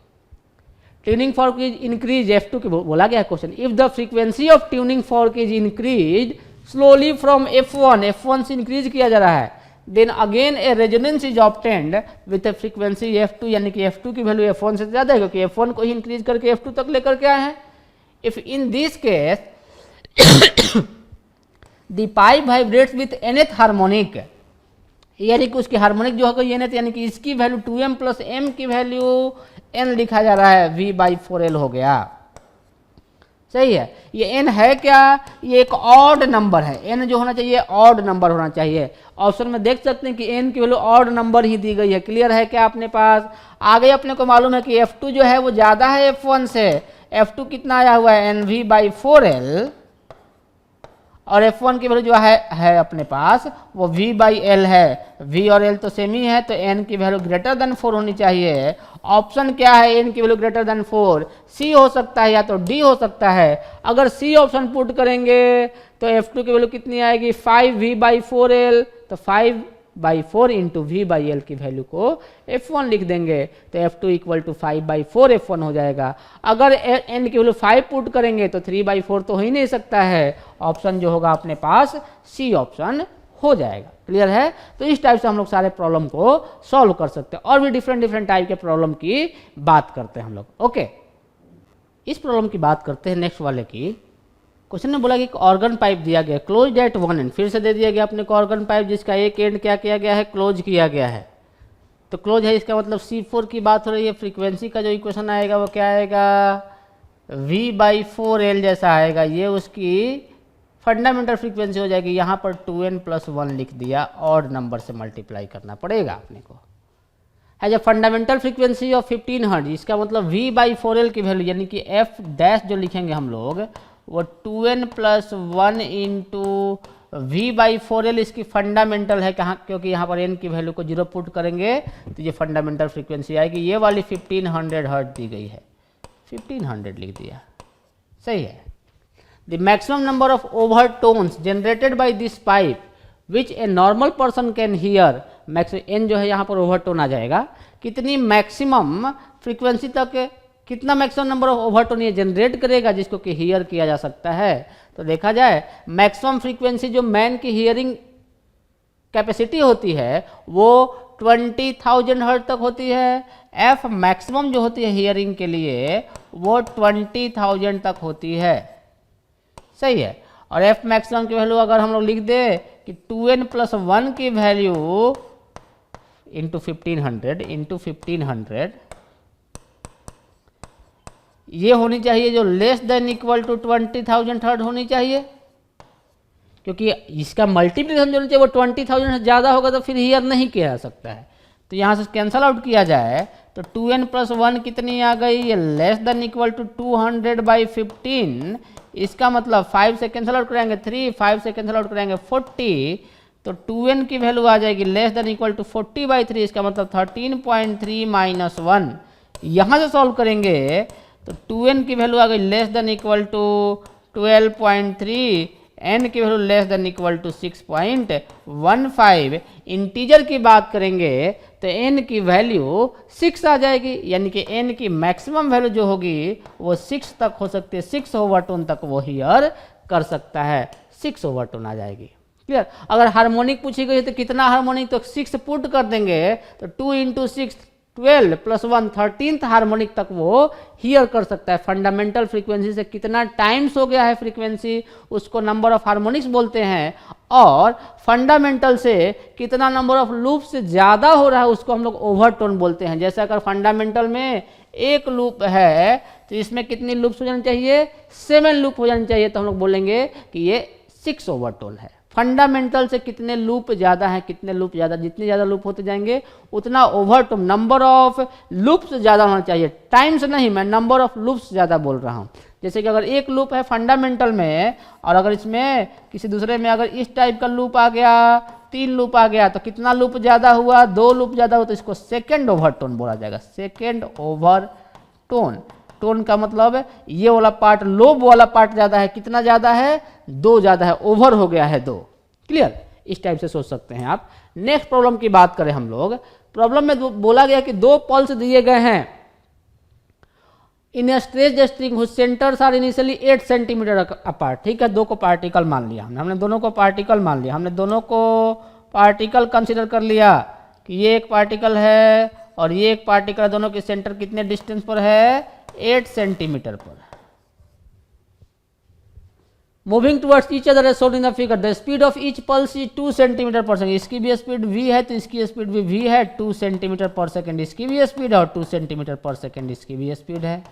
Tuning fork is increase, F2 की बोला गया question. If the frequency of tuning fork is increase slowly from F1 से इंक्रीज किया जा रहा है, then again a resonance is obtained with a frequency F2, यानी कि F2 की वैल्यू F1 से ज़्यादा है, क्योंकि F1 को ही इंक्रीज करके F2 तक लेकर के आए हैं। If in this case the pipe vibrates with nth harmonic, यानी कि उसकी हार्मोनिक जो होगा nth, यानी कि इसकी वैल्यू 2m+m की वैल्यू n लिखा जा रहा है, V/4L हो गया। सही है? ये n है क्या? ये एक ऑड नंबर है, n जो होना चाहिए ऑड नंबर होना चाहिए। ऑप्शन में देख सकते हैं कि n की वैल्यू ऑड नंबर ही दी गई है। क्लियर है क्या अपने पास? आगे अपने को मालूम है कि F2 जो है वो ज़्यादा है F1 से। F2 कितना आया हुआ है? NV/4L, और F1 की वैल्यू जो है अपने पास वो V/L है। V और L तो सेम ही है, तो n की वैल्यू ग्रेटर देन 4 होनी चाहिए। ऑप्शन क्या है? n की वैल्यू ग्रेटर देन 4। C हो सकता है या तो D हो सकता है। अगर C ऑप्शन पुट करेंगे तो F2 की वैल्यू कितनी आएगी? 5V/4L, तो 5/4 इंटू V/L की वैल्यू को F1 लिख देंगे, तो F2 = 5/4 F1 हो जाएगा। अगर n की वैल्यू 5 पुट करेंगे तो 3/4 तो हो ही नहीं सकता है। ऑप्शन जो होगा अपने पास C ऑप्शन हो जाएगा। क्लियर है? तो इस टाइप से हम लोग सारे प्रॉब्लम को सॉल्व कर सकते हैं, और भी डिफरेंट टाइप के प्रॉब्लम की बात करते हैं हम लोग। ओके, इस प्रॉब्लम की बात करते हैं नेक्स्ट वाले की। क्वेश्चन में बोला कि एक ऑर्गन पाइप दिया गया, क्लोज एट वन एंड। फिर से दे दिया गया अपने को ऑर्गन पाइप जिसका एक एंड क्या किया गया है? क्लोज किया गया है। तो क्लोज है, इसका मतलब C4 की बात हो रही है। फ्रीक्वेंसी का जो इक्वेशन आएगा वो क्या आएगा? V/4L जैसा आएगा। ये उसकी फंडामेंटल फ्रीक्वेंसी हो जाएगी। यहाँ पर 2n+1 लिख दिया, ऑड नंबर से मल्टीप्लाई करना पड़ेगा अपने को। है जो फंडामेंटल फ्रीक्वेंसी ऑफ 15 हर्ट्ज, इसका मतलब V/4L की वैल्यू, यानी कि F' जो लिखेंगे हम लोग, वो 2n+1 इंटू V/4L इसकी फंडामेंटल है। कहाँ? क्योंकि यहाँ पर n की वैल्यू को 0 पुट करेंगे तो ये फंडामेंटल फ्रीक्वेंसी आएगी। ये वाली 1500 हर्ट्ज दी गई है, 1500 लिख दिया। सही है? The maximum number of overtones generated by this pipe which a normal person can hear, maximum n जो है यहाँ पर ओवरटोन आ जाएगा, कितनी मैक्सिमम फ्रीक्वेंसी तक, कितना मैक्सिमम नंबर ऑफ ओवरटोन ये जनरेट करेगा जिसको कि हियर किया जा सकता है। तो देखा जाए मैक्सिमम फ्रीक्वेंसी जो मैन की हियरिंग कैपेसिटी होती है वो 20,000 हर्ट्ज तक होती है। एफ मैक्सिमम जो होती है हियरिंग के लिए वो 20,000 तक होती है, सही है। और एफ मैक्सिमम की वैल्यू अगर हम लोग लिख दे कि 2n+1 की वैल्यू इंटू 1500 ये होनी चाहिए जो less than equal to 20,000 hertz होनी चाहिए, क्योंकि इसका मल्टीप्लिकेशन जो होना चाहिए वो 20,000 से ज़्यादा होगा तो फिर हियर नहीं किया जा सकता है। तो यहाँ से कैंसल आउट किया जाए तो 2n+1 कितनी आ गई, ये लेस देन इक्वल टू 200/15, इसका मतलब 5 से कैंसल आउट करेंगे 3, 5 से कैंसल आउट करेंगे 40, तो 2n की वैल्यू आ जाएगी लेस देन इक्वल टू 40/3, इसका मतलब 13.3 - 1। यहाँ से सॉल्व करेंगे तो 2n की वैल्यू आ गई less than equal to 12.3, n की value less than equal to 6.15। Integer की बात करेंगे तो n की वैल्यू 6 आ जाएगी, यानी कि n की मैक्सिमम वैल्यू जो होगी वो 6 तक हो सकती है, 6 ओवरटोन तक वो हियर कर सकता है, 6 ओवरटोन आ जाएगी। क्लियर। अगर हार्मोनिक पूछी गई तो कितना हार्मोनिक, तो 6 पुट कर देंगे तो 2 × 6 12 + 1 13th हार्मोनिक तक वो हियर कर सकता है। फंडामेंटल फ्रीक्वेंसी से कितना टाइम्स हो गया है फ्रीक्वेंसी, उसको नंबर ऑफ हार्मोनिक्स बोलते हैं, और फंडामेंटल से कितना नंबर ऑफ लूप से ज़्यादा हो रहा है उसको हम लोग ओवरटोन बोलते हैं। जैसे अगर फंडामेंटल में एक लूप है तो इसमें कितनी लूप्स हो जानी चाहिए, 7 लूप हो जानी चाहिए, तो हम लोग बोलेंगे कि ये 6 ओवरटोन है। फंडामेंटल से कितने लूप ज़्यादा है, कितने लूप ज़्यादा, जितने ज़्यादा लूप होते जाएंगे उतना ओवरटोन, नंबर ऑफ लूप्स ज़्यादा होना चाहिए, टाइम्स नहीं, मैं नंबर ऑफ लूप्स ज़्यादा बोल रहा हूँ। जैसे कि अगर एक लूप है फंडामेंटल में और अगर इसमें किसी दूसरे में अगर इस टाइप का लूप आ गया, 3 लूप आ गया, तो कितना लूप ज़्यादा हुआ, 2 लूप ज़्यादा हुआ, तो इसको सेकेंड ओवरटोन बोला जाएगा, सेकेंड ओवरटोन। टोन का मतलब ये वाला पार्ट, लोब वाला पार्ट ज़्यादा है, कितना ज़्यादा है, 2 ज़्यादा है, ओवर हो गया है 2। क्लियर, इस टाइप से सोच सकते हैं आप। नेक्स्ट प्रॉब्लम की बात करें हम लोग, प्रॉब्लम में बोला गया कि 2 पल्स दिए गए हैं in a stretched string whose centres are initially 8 centimetre apart. ठीक है, 2 को पार्टिकल मान लिया हमने दोनों को पार्टिकल मान लिया, हमने दोनों को पार्टिकल कंसिडर कर लिया कि ये एक पार्टिकल है और ये एक पार्टिकल, दोनों के सेंटर कितने डिस्टेंस पर है, 8 सेंटीमीटर पर। Moving towards each other as shown in the figure, the speed of each pulse is 2 centimetre per second. इसकी भी स्पीड v है तो इसकी स्पीड भी v है, 2 सेंटीमीटर पर सेकेंड इसकी भी स्पीड है और 2 सेंटीमीटर पर सेकेंड इसकी भी स्पीड है।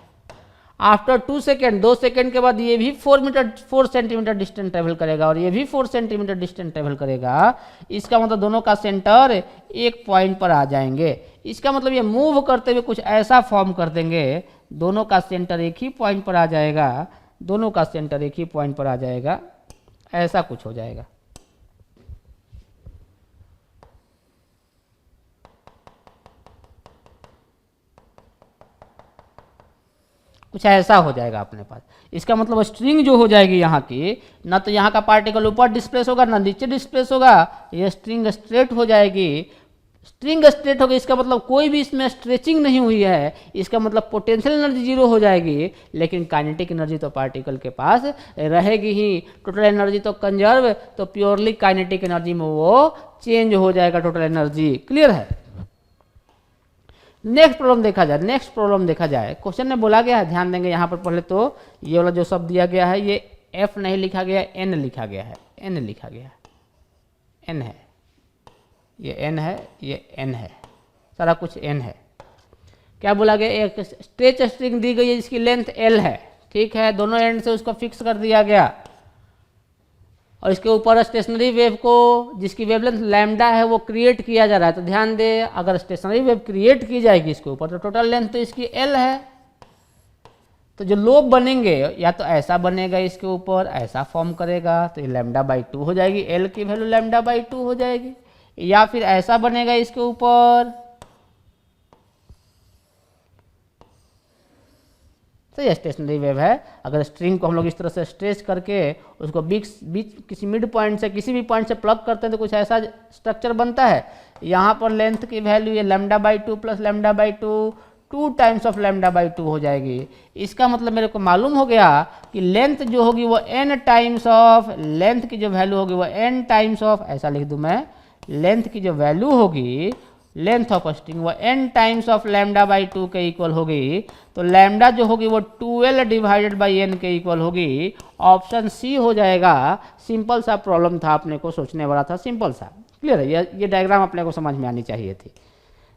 आफ्टर 2 सेकेंड, 2 सेकेंड के बाद ये भी 4 सेंटीमीटर डिस्टेंस ट्रेवल करेगा और ये भी 4 सेंटीमीटर डिस्टेंस ट्रेवल करेगा। इसका मतलब दोनों का सेंटर एक पॉइंट पर आ जाएंगे। इसका मतलब ये मूव करते हुए कुछ ऐसा फॉर्म कर देंगे, दोनों का सेंटर एक ही पॉइंट पर आ जाएगा, दोनों का सेंटर एक ही पॉइंट पर आ जाएगा, ऐसा कुछ हो जाएगा। कुछ ऐसा हो जाएगा अपने पास। इसका मतलब स्ट्रिंग जो हो जाएगी यहाँ की, ना तो यहाँ का पार्टिकल ऊपर डिस्प्लेस होगा ना नीचे डिस्प्लेस होगा, ये स्ट्रिंग स्ट्रेट हो जाएगी। स्ट्रिंग स्ट्रेट होगी इसका मतलब कोई भी इसमें स्ट्रेचिंग नहीं हुई है, इसका मतलब पोटेंशियल एनर्जी 0 हो जाएगी, लेकिन काइनेटिक एनर्जी तो पार्टिकल के पास रहेगी ही। टोटल एनर्जी तो कंजर्व, तो प्योरली काइनेटिक एनर्जी में वो चेंज हो जाएगा टोटल एनर्जी। क्लियर है। नेक्स्ट प्रॉब्लम देखा जाए, नेक्स्ट प्रॉब्लम देखा जाए, क्वेश्चन में बोला गया है, ध्यान देंगे यहाँ पर पहले तो ये वाला जो शब्द दिया गया है ये एफ नहीं लिखा गया, एन लिखा गया है, एन लिखा गया है, एन है, ये एन है, ये एन है, सारा कुछ एन है। क्या बोला गया, एक स्ट्रेच स्ट्रिंग दी गई है जिसकी लेंथ एल है, ठीक है, दोनों एंड से उसको फिक्स कर दिया गया और इसके ऊपर स्टेशनरी वेव को जिसकी वेवलेंथ लैम्डा है वो क्रिएट किया जा रहा है। तो ध्यान दे, अगर स्टेशनरी वेव क्रिएट की जाएगी इसके ऊपर तो टोटल लेंथ तो इसकी एल है, तो जो लोब बनेंगे या तो ऐसा बनेगा इसके ऊपर, ऐसा फॉर्म करेगा तो ये λ/2 हो जाएगी, एल की वैल्यू λ/2 हो जाएगी, या फिर ऐसा बनेगा इसके ऊपर, तो ये स्टेशनरी वेव है। अगर स्ट्रिंग को हम लोग इस तरह से स्ट्रेच करके उसको बीच किसी मिड पॉइंट से किसी भी पॉइंट से प्लग करते हैं तो कुछ ऐसा स्ट्रक्चर बनता है। यहाँ पर लेंथ की वैल्यू ये λ/2 प्लस λ/2 2 टाइम्स ऑफ λ/2 हो जाएगी। इसका मतलब मेरे को मालूम हो गया कि लेंथ जो होगी वो n टाइम्स ऑफ, लेंथ की जो वैल्यू होगी वो n टाइम्स ऑफ, ऐसा लिख दूं मैं, लेंथ की जो वैल्यू होगी लेंथ ऑफ स्ट्रिंग वो n टाइम्स ऑफ λ/2 के इक्वल होगी। तो लैम्डा जो होगी वो 12 डिवाइडेड बाई n के इक्वल होगी। ऑप्शन सी हो जाएगा। सिंपल सा प्रॉब्लम था, अपने को सोचने वाला था, सिंपल सा। क्लियर है? ये डायग्राम अपने को समझ में आनी चाहिए थी।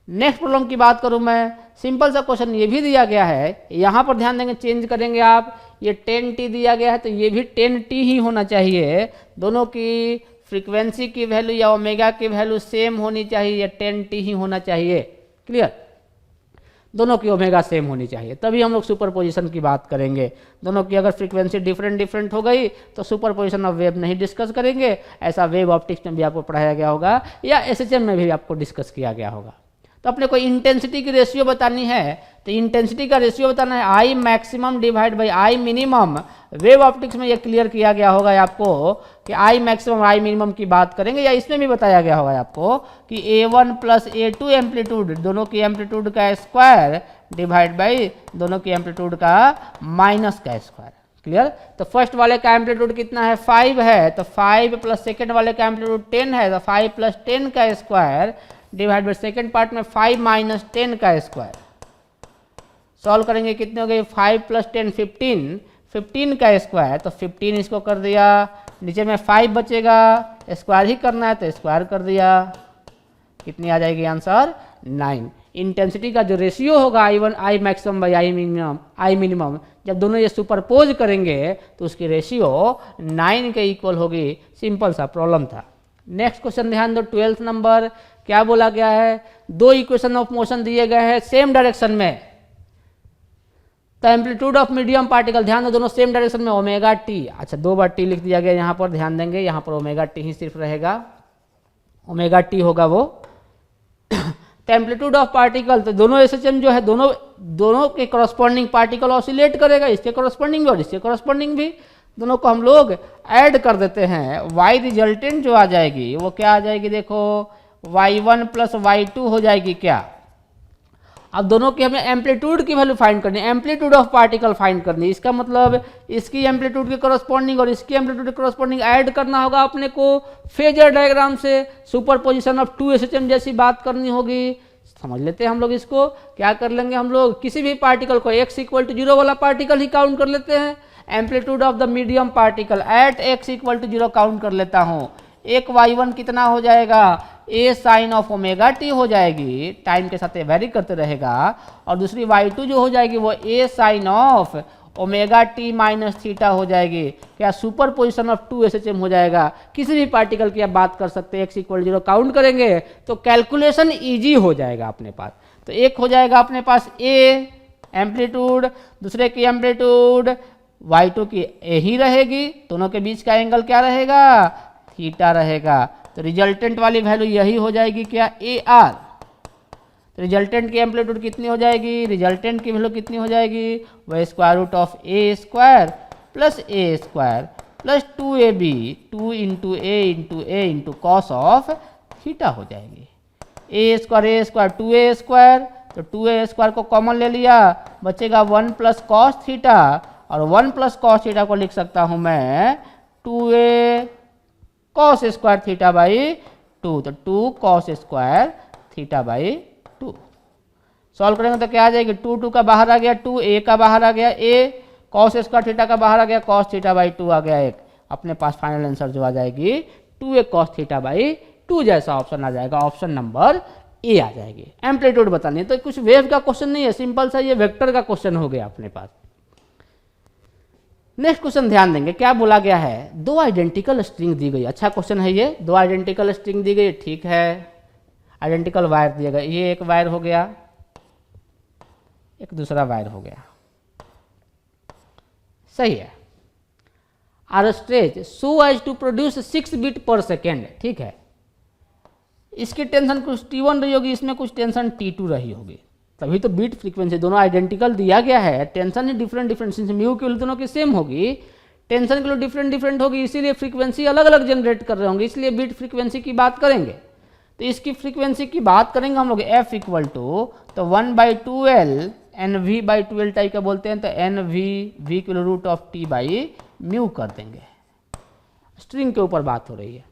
नेक्स्ट प्रॉब्लम की बात करूं मैं, सिंपल सा क्वेश्चन ये भी दिया गया है। यहाँ पर ध्यान देंगे, चेंज करेंगे आप, ये 10t दिया गया है तो ये भी 10t ही होना चाहिए। दोनों की फ्रीक्वेंसी की वैल्यू या ओमेगा की वैल्यू सेम होनी चाहिए, 10t ही होना चाहिए। क्लियर? दोनों की ओमेगा सेम होनी चाहिए, तभी हम लोग सुपरपोजिशन की बात करेंगे। दोनों की अगर फ्रीक्वेंसी डिफरेंट हो गई तो सुपरपोजिशन ऑफ वेव नहीं डिस्कस करेंगे। ऐसा वेव ऑप्टिक्स में भी आपको पढ़ाया गया होगा या एसएचएम में भी आपको डिस्कस किया गया होगा। तो अपने को इंटेंसिटी की रेशियो बतानी है, तो इंटेंसिटी का रेशियो बताना है I maximum divide by I minimum. Wave optics में ये क्लियर किया गया होगा आपको कि आई मैक्सिमम आई मिनिमम की बात करेंगे, या इसमें भी बताया गया होगा आपको कि A1 प्लस A2 एम्पलीट्यूड, दोनों की एम्पलीट्यूड का स्क्वायर डिवाइड बाई दोनों की एम्पलीट्यूड का माइनस का स्क्वायर। क्लियर? तो फर्स्ट वाले का एम्पलीट्यूड कितना है? 5 है, तो 5 प्लस सेकेंड वाले का एम्पलीट्यूड 10 है, तो 5 प्लस 10 का square divide by second part में 5 माइनस 10 का स्क्वायर। सॉल्व करेंगे कितने हो गए? 5 प्लस 10 15, 15 का स्क्वायर, तो 15 इसको कर दिया, नीचे में 5 बचेगा, स्क्वायर ही करना है तो स्क्वायर कर दिया। कितनी आ जाएगी आंसर? 9। इंटेंसिटी का जो रेशियो होगा I maximum by I minimum, जब दोनों ये सुपरपोज करेंगे तो उसकी रेशियो 9 के इक्वल होगी। सिंपल सा प्रॉब्लम था। नेक्स्ट क्वेश्चन ध्यान दो, 12th नंबर। क्या बोला गया है? दो इक्वेशन ऑफ मोशन दिए गए हैं सेम डायरेक्शन में, तो एम्पलीट्यूड ऑफ मीडियम पार्टिकल, ध्यान दो दोनों सेम डायरेक्शन में, ओमेगा टी। अच्छा, 2 बार टी लिख दिया गया यहाँ पर, ध्यान देंगे यहाँ पर ओमेगा टी ही सिर्फ रहेगा, ओमेगा टी होगा वो। तो एम्पलीट्यूड ऑफ पार्टिकल, तो दोनों एसएचएम जो है दोनों के करस्पॉन्डिंग पार्टिकल ऑसिलेट करेगा, इसके करस्पॉन्डिंग भी और इसके करस्पॉन्डिंग भी, दोनों को हम लोग ऐड कर देते हैं। वाई रिजल्टेंट जो आ जाएगी वो क्या आ जाएगी? देखो y1 प्लस y2 हो जाएगी क्या? अब दोनों की हमें एम्पलीट्यूड की वैल्यू फाइंड करनी है, एम्पलीट्यूड ऑफ पार्टिकल फाइंड करनी है। इसका मतलब इसकी एम्पलीट्यूड के करस्पॉन्डिंग और इसकी एम्पलीट्यूड के करस्पॉन्डिंग ऐड करना होगा अपने को फेजर डायग्राम से। सुपरपोजिशन ऑफ 2 एसएचएम जैसी बात करनी होगी। समझ लेते हैं हम लोग इसको। क्या कर लेंगे हम लोग? किसी भी पार्टिकल को x इक्वल टू 0 वाला पार्टिकल ही काउंट कर लेते हैं। Amplitude of the medium particle at x equal to 0 count कर लेता हूँ। एक y1 कितना हो जाएगा? a sine of omega t हो जाएगी, टाइम के साथ वेरी करते रहेगा। और दूसरी y2 जो हो जाएगी वो a sine of omega t minus theta हो जाएगी। क्या? सुपर पोजिशन ऑफ 2 एसएचएम हो जाएगा। किसी भी पार्टिकल की आप बात कर सकते हैं, x इक्वल 0 काउंट करेंगे तो कैलकुलेशन ईजी हो जाएगा अपने पास। तो एक हो जाएगा अपने पास a एम्पलीट्यूड, दूसरे की एम्पलीट्यूड y2 की a ही रहेगी, दोनों के बीच का एंगल क्या रहेगा? थीटा रहेगा। तो रिजल्टेंट वाली वैल्यू यही हो जाएगी क्या? AR। तो रिजल्टेंट की एम्पलीट्यूड कितनी हो जाएगी? रिजल्टेंट की वैल्यू कितनी हो जाएगी? वह square root of a square plus a square plus 2ab 2 into a into cos of theta हो जाएगी। a स्क्वायर 2a स्क्वायर, तो 2a स्क्वायर को कॉमन ले लिया, बचेगा 1 प्लस कॉस थीटा, और 1 प्लस कॉस थीटा को लिख सकता हूँ मैं 2a cos square theta by 2, तो 2 cos square theta by 2। Solve करेंगे तो क्या आ जाएगी? 2 का बाहर आ गया 2, a का बाहर आ गया a, कॉस स्क्वायर थीटा का बाहर आ गया कॉस थीटा बाई 2 आ गया एक। अपने पास फाइनल आंसर जो आ जाएगी 2a कॉस थीटा बाई 2 जैसा ऑप्शन आ जाएगा, ऑप्शन नंबर ए आ जाएगी। एम्पलीट्यूड बतानी है, तो कुछ वेव का क्वेश्चन नहीं है, सिंपल सा ये वेक्टर का क्वेश्चन हो गया अपने पास। नेक्स्ट क्वेश्चन ध्यान देंगे, क्या बोला गया है? 2 आइडेंटिकल स्ट्रिंग दी गई। अच्छा क्वेश्चन है ये, 2 आइडेंटिकल स्ट्रिंग दी गई, ठीक है। आइडेंटिकल वायर दिया गया, ये एक वायर हो गया, एक दूसरा वायर हो गया, सही है। Are stretch so as to produce 6 beat per second, ठीक है। इसकी टेंशन कुछ T1 रही होगी, इसमें कुछ टेंशन T2 रही होगी, तभी तो बीट फ्रीक्वेंसी दोनों आइडेंटिकल दिया गया है, टेंशन ही डिफरेंट डिफरेंट, सिंस म्यू की वैल्यू दोनों की सेम होगी, टेंशन की वैल्यू डिफरेंट डिफरेंट होगी, इसीलिए फ्रीक्वेंसी अलग अलग जनरेट कर रहे होंगे, इसलिए बीट फ्रीक्वेंसी की बात करेंगे। तो इसकी फ्रीक्वेंसी की बात करेंगे हम लोग एफ इक्वल टू तो 1/2L N V by 2L type का बोलते हैं, तो एन वी की root of t by mu कर देंगे। स्ट्रिंग के ऊपर बात हो रही है।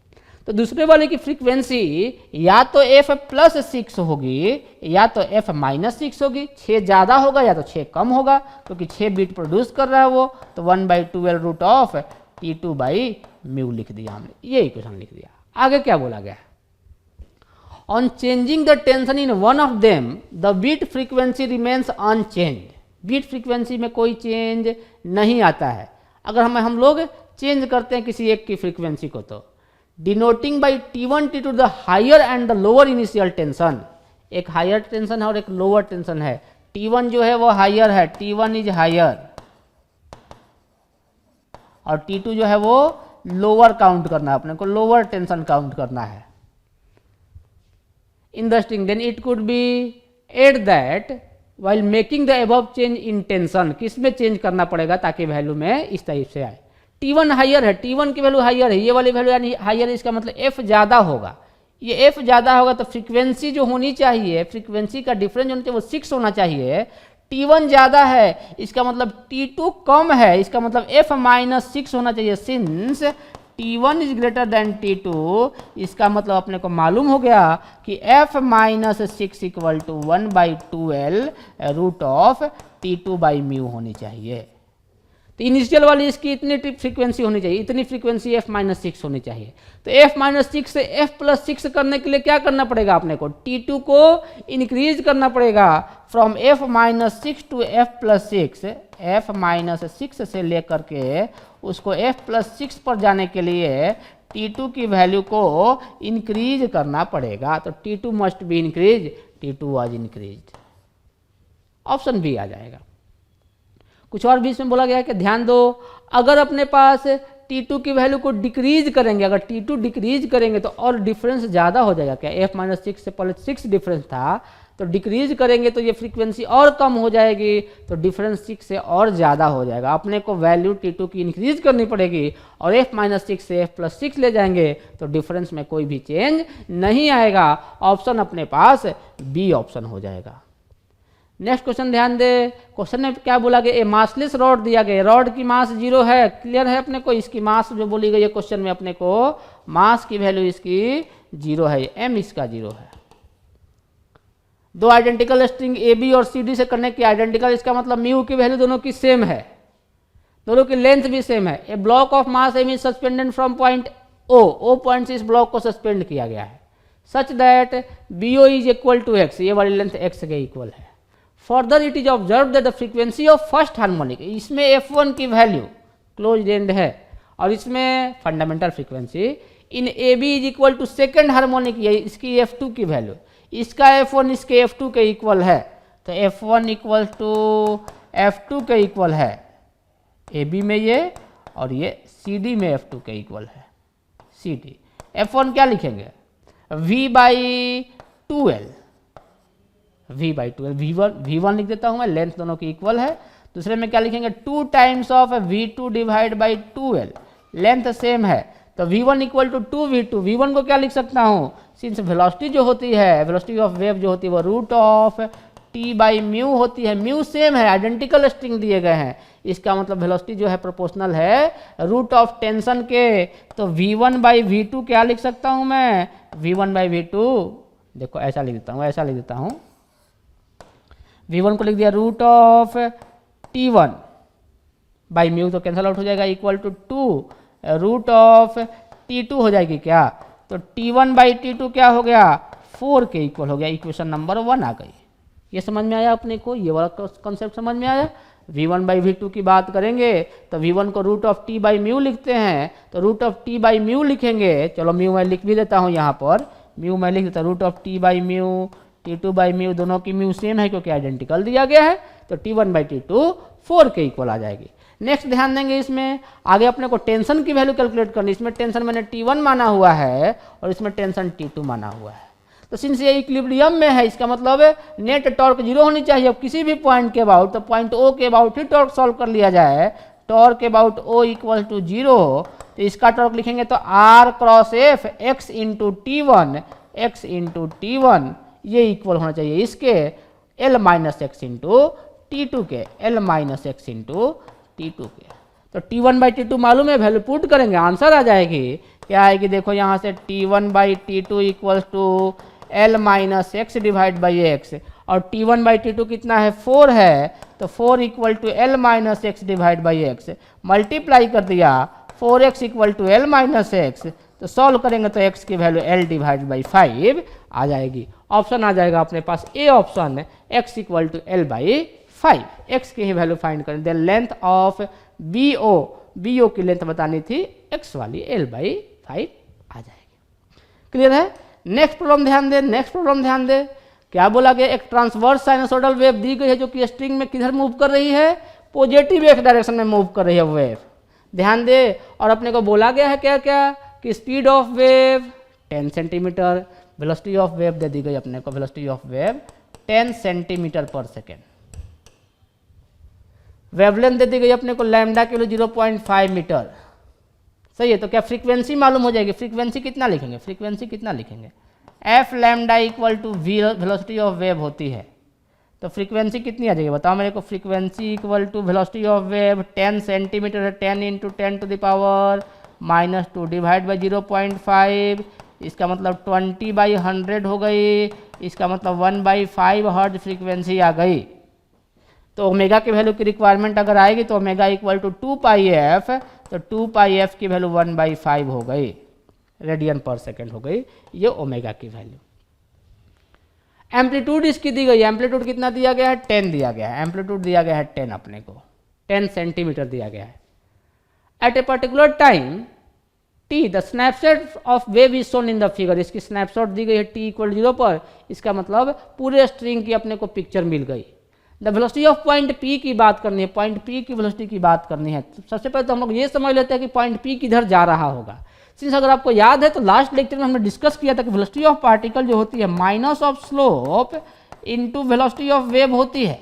तो दूसरे वाले की फ्रीक्वेंसी या तो f प्लस 6 होगी या तो f माइनस 6 होगी, 6 ज़्यादा होगा या तो 6 कम होगा, क्योंकि 6 बीट प्रोड्यूस कर रहा है वो, तो 1/2L root of T2 by mu लिख दिया हमने, ये इक्वेशन लिख दिया। आगे क्या बोला गया है, on changing the tension in one of them the beat frequency remains unchanged. Beat frequency में कोई चेंज नहीं आता है अगर हम लोग चेंज करते हैं किसी एक की फ्रीक्वेंसी को, तो denoting by T1 T2 the higher and the lower initial tension, एक हायर टेंशन है और एक लोअर टेंशन है, T1 जो है वो हायर है, T1 इज हायर, और T2 जो है वो लोअर काउंट करना है, अपने को लोअर टेंशन काउंट करना है। In the string then it could be at that while making the above change in tension, किस में चेंज करना पड़ेगा ताकि वैल्यू में इस टाइप से आए। T1 हायर है, T1 की वैल्यू हायर है, ये वाली वैल्यू यानी हायर है, इसका मतलब f ज़्यादा होगा, ये f ज़्यादा होगा तो फ्रीक्वेंसी जो होनी चाहिए, फ्रीक्वेंसी का डिफरेंस होना चाहिए वो 6 होना चाहिए। T1 ज़्यादा है, इसका मतलब T2 कम है, इसका मतलब f माइनस 6 होना चाहिए, since T1 is greater than T2, इसका मतलब अपने को मालूम हो गया कि f minus 6 equal to 1/2L root of T2 by mu होनी चाहिए। तो इनिशियल वाली इसकी इतनी फ्रीक्वेंसी होनी चाहिए, इतनी फ्रीक्वेंसी f माइनस 6 होनी चाहिए। तो f माइनस 6 से f प्लस 6 करने के लिए क्या करना पड़ेगा अपने को, T2 को इंक्रीज करना पड़ेगा from f minus 6 to f plus 6, f minus 6 से लेकर के उसको f प्लस 6 पर जाने के लिए T2 की वैल्यू को इंक्रीज करना पड़ेगा। तो T2 must be increase, T2 was increase, option B आ जाएगा। कुछ और भी इसमें बोला गया है कि ध्यान दो, अगर अपने पास T2 की वैल्यू को डिक्रीज करेंगे, अगर T2 डिक्रीज करेंगे तो और डिफरेंस ज़्यादा हो जाएगा। क्या f माइनस 6 से पहले 6 डिफरेंस था, तो डिक्रीज करेंगे तो ये फ्रीक्वेंसी और कम हो जाएगी, तो डिफरेंस 6 से और ज़्यादा हो जाएगा। अपने को वैल्यू T2 की इंक्रीज करनी पड़ेगी और f माइनस 6 से f प्लस 6 ले जाएंगे तो डिफरेंस में कोई भी चेंज नहीं आएगा। ऑप्शन अपने पास बी ऑप्शन हो जाएगा। नेक्स्ट क्वेश्चन ध्यान दे, क्वेश्चन में क्या बोला गया, ए मासलेस रॉड दिया गया, रॉड की मास 0 है, क्लियर है अपने को, इसकी मास जो बोली गई है क्वेश्चन में अपने को मास की वैल्यू इसकी 0 है, m इसका 0 है। दो आइडेंटिकल स्ट्रिंग ए बी और सी डी से कनेक्ट किया, आइडेंटिकल इसका मतलब म्यू की वैल्यू दोनों की सेम है, दोनों की लेंथ भी सेम है। A block of mass M is suspended from point O point से इस ब्लॉक को सस्पेंड किया गया है, such that B O is equal to X, ये वाली लेंथ x के इक्वल है। Further it is observe that the frequency of first harmonic, इसमें f1 की वैल्यू क्लोज एंड है और इसमें fundamental frequency in A B is equal to second harmonic, ये इसकी f2 की वैल्यू, इसका f1 इसके f2 के इक्वल है, तो f1 इक्वल टू f2 के इक्वल है ए बी में ये, और ये सी डी में f2 के इक्वल है सी डी। f1 क्या लिखेंगे, v/2L, v1 लिख देता हूं मैं, लेंथ दोनों की इक्वल है। दूसरे में क्या लिखेंगे, 2 times of v2 divide by 2L, length same है, तो v1 equal to 2v2, v1 को क्या लिख सकता हूं, सिंस वेलोसिटी जो होती है, वेलोसिटी ऑफ वेव जो होती है वो root of t by mu होती है, म्यू सेम है, आइडेंटिकल स्ट्रिंग दिए गए हैं, इसका मतलब वेलोसिटी जो है प्रोपोर्शनल है रूट ऑफ टेंशन के, तो v1 बाई v2 क्या लिख सकता हूं मैं, v1 बाई v2, देखो ऐसा लिख देता हूं, ऐसा लिख देता हूं, v1 को लिख दिया root of t1 by mu, तो कैंसल आउट हो जाएगा, equal to 2 root of t2 हो जाएगी क्या, तो t1 बाई t2 क्या हो गया, 4 के इक्वल हो गया, इक्वेशन नंबर 1 आ गई। ये समझ में आया अपने को, ये वाला कॉन्सेप्ट समझ में आया। v1 बाई v2 की बात करेंगे तो v1 को root of t by mu लिखते हैं, तो root of t by mu लिखेंगे, चलो म्यू मैं लिख भी देता हूँ यहाँ पर, म्यू मैं लिख देता हूँ, root of t by mu, t2 by mu, दोनों की म्यू सेम है क्योंकि आइडेंटिकल दिया गया है, तो t1 बाई t2 4 के इक्वल आ जाएगी। नेक्स्ट ध्यान देंगे, इसमें आगे अपने को टेंशन की वैल्यू कैलकुलेट करनी, इसमें टेंशन मैंने t1 माना हुआ है और इसमें टेंशन t2 माना हुआ है, तो सिंस ये इक्विलिब्रियम में है, इसका मतलब नेट टॉर्क जीरो होनी चाहिए। अब किसी भी पॉइंट के अबाउट, तो पॉइंट ओ के अबाउट ही टॉर्क सॉल्व कर लिया जाए, torque about O equal to zero, तो इसका टॉर्क लिखेंगे तो R cross F X into T one, X into T one, ये इक्वल होना चाहिए इसके L minus X into T two के, L minus X into T two के। तो T one by T two मालूम है, वैल्यू पुट करेंगे आंसर आ जाएगी, क्या आएगी देखो यहाँ से T one by T two equals to L minus X divide by X, और T one by T two कितना है 4 है, तो 4 equal to L minus X divide by X, multiply कर दिया 4x equal to L minus X, तो solve करेंगे तो x की वैल्यू l डिवाइड बाई 5 आ जाएगी। ऑप्शन आ जाएगा अपने पास A option, x equal to L by 5, x की ही वैल्यू फाइंड करें। Then length of B O की लेंथ बतानी थी, x वाली l बाई 5 आ जाएगी। क्लियर है? नेक्स्ट प्रॉब्लम ध्यान दे, नेक्स्ट प्रॉब्लम ध्यान दे, क्या बोला गया, एक ट्रांसवर्स साइनसोइडल वेव दी गई है जो कि स्ट्रिंग में किधर मूव कर रही है, पॉजिटिव एक्स डायरेक्शन में मूव कर रही है वेव, ध्यान दे। और अपने को बोला गया है क्या क्या कि speed of wave 10 centimetre, velocity of wave दे दी गई अपने को, velocity of wave 10 centimetre per second, wavelength दे दी गई अपने को लैम्डा के लिए 0.5 मीटर, सही है। तो क्या फ्रीक्वेंसी मालूम हो जाएगी, फ्रीक्वेंसी कितना लिखेंगे, फ्रीक्वेंसी कितना लिखेंगे, f lambda equal to velocity of wave होती है, तो फ्रीक्वेंसी कितनी आ जाएगी बताओ मेरे को, frequency equal to velocity of wave 10 centimetre है, 10 into 10 to the power -2 divide by 0.5, इसका मतलब 20/100 हो गई, इसका मतलब 1/5 हर्ट्ज फ्रीक्वेंसी आ गई। तो ओमेगा की वैल्यू की रिक्वायरमेंट अगर आएगी तो ओमेगा इक्वल टू 2πf, तो 2πf की वैल्यू 1/5 हो गई, रेडियन पर सेकेंड हो गई, ये ओमेगा की वैल्यू। एम्पलीट्यूड इसकी दी गई, एम्पलीट्यूड कितना दिया गया है 10 दिया गया है, एम्पलीट्यूड दिया गया है 10 अपने को, 10 सेंटीमीटर दिया गया है। At a particular time t the snapshot of wave is shown in the figure, इसकी स्नैपशॉट दी गई है टी इक्वल 0 पर, इसका मतलब पूरे स्ट्रिंग की अपने को पिक्चर मिल गई। The velocity of point P की बात करनी है, पॉइंट पी की वेलोसिटी की बात करनी है। सबसे पहले तो हम लोग ये समझ लेते हैं कि पॉइंट पी किधर जा रहा होगा। सिंस अगर आपको याद है तो लास्ट लेक्चर में हमने डिस्कस किया था कि वेलोसिटी ऑफ पार्टिकल जो होती है minus of slope into velocity of wave होती है।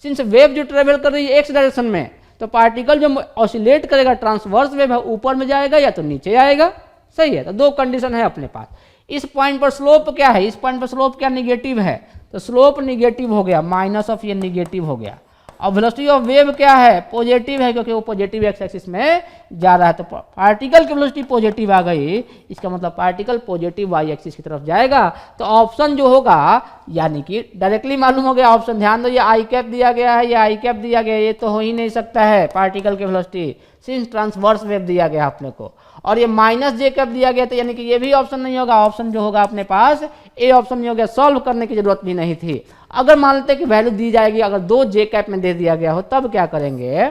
सिंस वेव जो ट्रेवल कर रही है एक्स डायरेक्शन में, तो पार्टिकल जो ऑसिलेट करेगा ट्रांसवर्स वेव है, ऊपर में जाएगा या तो नीचे आएगा, सही है। तो दो कंडीशन है अपने पास। इस पॉइंट पर स्लोप क्या है, इस पॉइंट पर स्लोप क्या निगेटिव है, तो स्लोप निगेटिव हो गया, माइनस ऑफ ये निगेटिव हो गया। और वेलोसिटी ऑफ वेव क्या है, पॉजिटिव है, क्योंकि वो पॉजिटिव एक्स एक्सिस में जा रहा है, तो पार्टिकल की वेलोसिटी पॉजिटिव आ गई, इसका मतलब पार्टिकल पॉजिटिव वाई एक्सिस की तरफ जाएगा। तो ऑप्शन जो होगा यानी कि डायरेक्टली मालूम हो गया ऑप्शन, ध्यान दो ये आई कैप दिया गया है, ये आई कैप दिया गया है, ये तो हो ही नहीं सकता है पार्टिकल की वेलोसिटी, सिंस ट्रांसवर्स वेव दिया गया अपने को, और ये माइनस जे कैप दिया गया, तो यानी कि ये भी ऑप्शन नहीं होगा। ऑप्शन जो होगा अपने पास ए ऑप्शन नहीं हो गया, सॉल्व करने की जरूरत भी नहीं थी। अगर मान लेते कि वैल्यू दी जाएगी, अगर 2 जे कैप में दे दिया गया हो, तब क्या करेंगे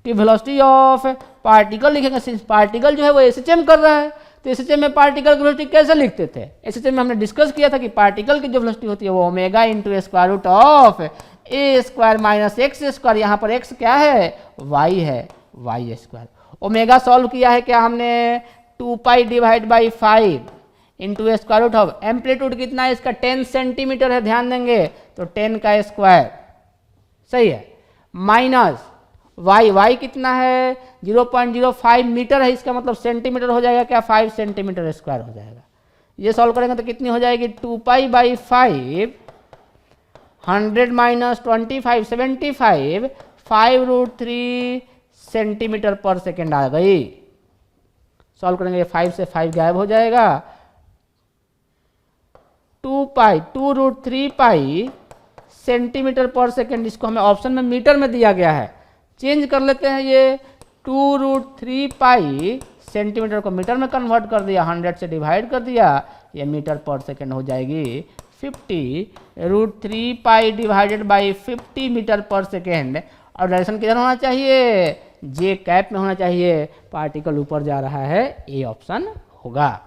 कि वेलोसिटी ऑफ पार्टिकल लिखेंगे। सिंस पार्टिकल जो है वो एसएचएम कर रहा है, तो एसएचएम में पार्टिकल की वेलोसिटी कैसे लिखते थे, एसएचएम में हमने डिस्कस किया था कि पार्टिकल की जो वेलोसिटी होती है वो omega into square root of a square minus x square, यहाँ पर एक्स क्या है वाई है, वाई स्क्वायर। ओमेगा सॉल्व किया है क्या हमने 2π divide by 5 into square root of, amplitude कितना है इसका 10 सेंटीमीटर है, ध्यान देंगे, तो 10 का स्क्वायर, सही है, माइनस वाई, वाई कितना है 0.05 मीटर है, इसका मतलब सेंटीमीटर हो जाएगा क्या 5 सेंटीमीटर स्क्वायर हो जाएगा। ये सॉल्व करेंगे तो कितनी हो जाएगी 2π by 5, 100 minus 25 75, 5√3 centimetre per second आ गई। सॉल्व करेंगे 5 से 5 गायब हो जाएगा, 2√3π सेंटीमीटर पर सेकेंड, इसको हमें ऑप्शन में मीटर में दिया गया है, चेंज कर लेते हैं, ये 2√3π सेंटीमीटर को मीटर में कन्वर्ट कर दिया, 100 से डिवाइड कर दिया, ये मीटर पर सेकेंड हो जाएगी 50√3π डिवाइडेड बाई 50 मीटर पर सेकेंड। और डायरेक्शन किधर होना चाहिए, जे कैप में होना चाहिए, पार्टिकल ऊपर जा रहा है, ए ऑप्शन होगा।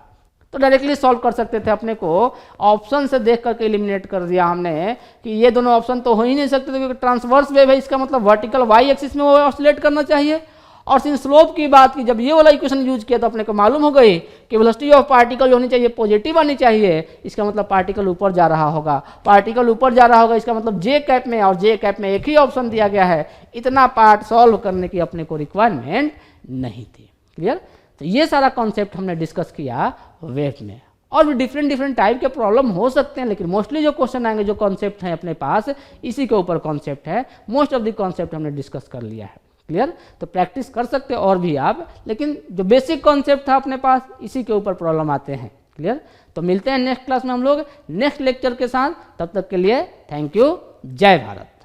तो डायरेक्टली सॉल्व कर सकते थे, अपने को ऑप्शन से देख करके एलिमिनेट कर दिया हमने कि ये दोनों ऑप्शन तो हो ही नहीं सकते, क्योंकि ट्रांसवर्स वेव है, इसका मतलब वर्टिकल वाई एक्सिस में वो ऑसिलेट करना चाहिए, और सिंस स्लोप की बात की, जब ये वाला इक्वेशन यूज किया तो अपने को मालूम हो गई कि वेलोसिटी ऑफ पार्टिकल जो होनी चाहिए पॉजिटिव आनी चाहिए, इसका मतलब पार्टिकल ऊपर जा रहा होगा। पार्टिकल ऊपर जा रहा होगा इसका मतलब जे कैप में, और जे कैप में एक ही ऑप्शन दिया गया है, इतना पार्ट सॉल्व करने की अपने को रिक्वायरमेंट नहीं थी। क्लियर? तो ये सारा कॉन्सेप्ट हमने डिस्कस किया वेव में। और भी डिफरेंट टाइप के प्रॉब्लम हो सकते हैं, लेकिन मोस्टली जो क्वेश्चन आएंगे, जो कॉन्सेप्ट है अपने पास, इसी के ऊपर कॉन्सेप्ट है। मोस्ट ऑफ द कॉन्सेप्ट हमने डिस्कस कर लिया है। क्लियर? तो प्रैक्टिस कर सकते हैं और भी आप, लेकिन जो बेसिक कॉन्सेप्ट था अपने पास, इसी के ऊपर प्रॉब्लम आते हैं। क्लियर? तो मिलते हैं नेक्स्ट क्लास में हम लोग नेक्स्ट लेक्चर के साथ। तब तक के लिए थैंक यू। जय भारत।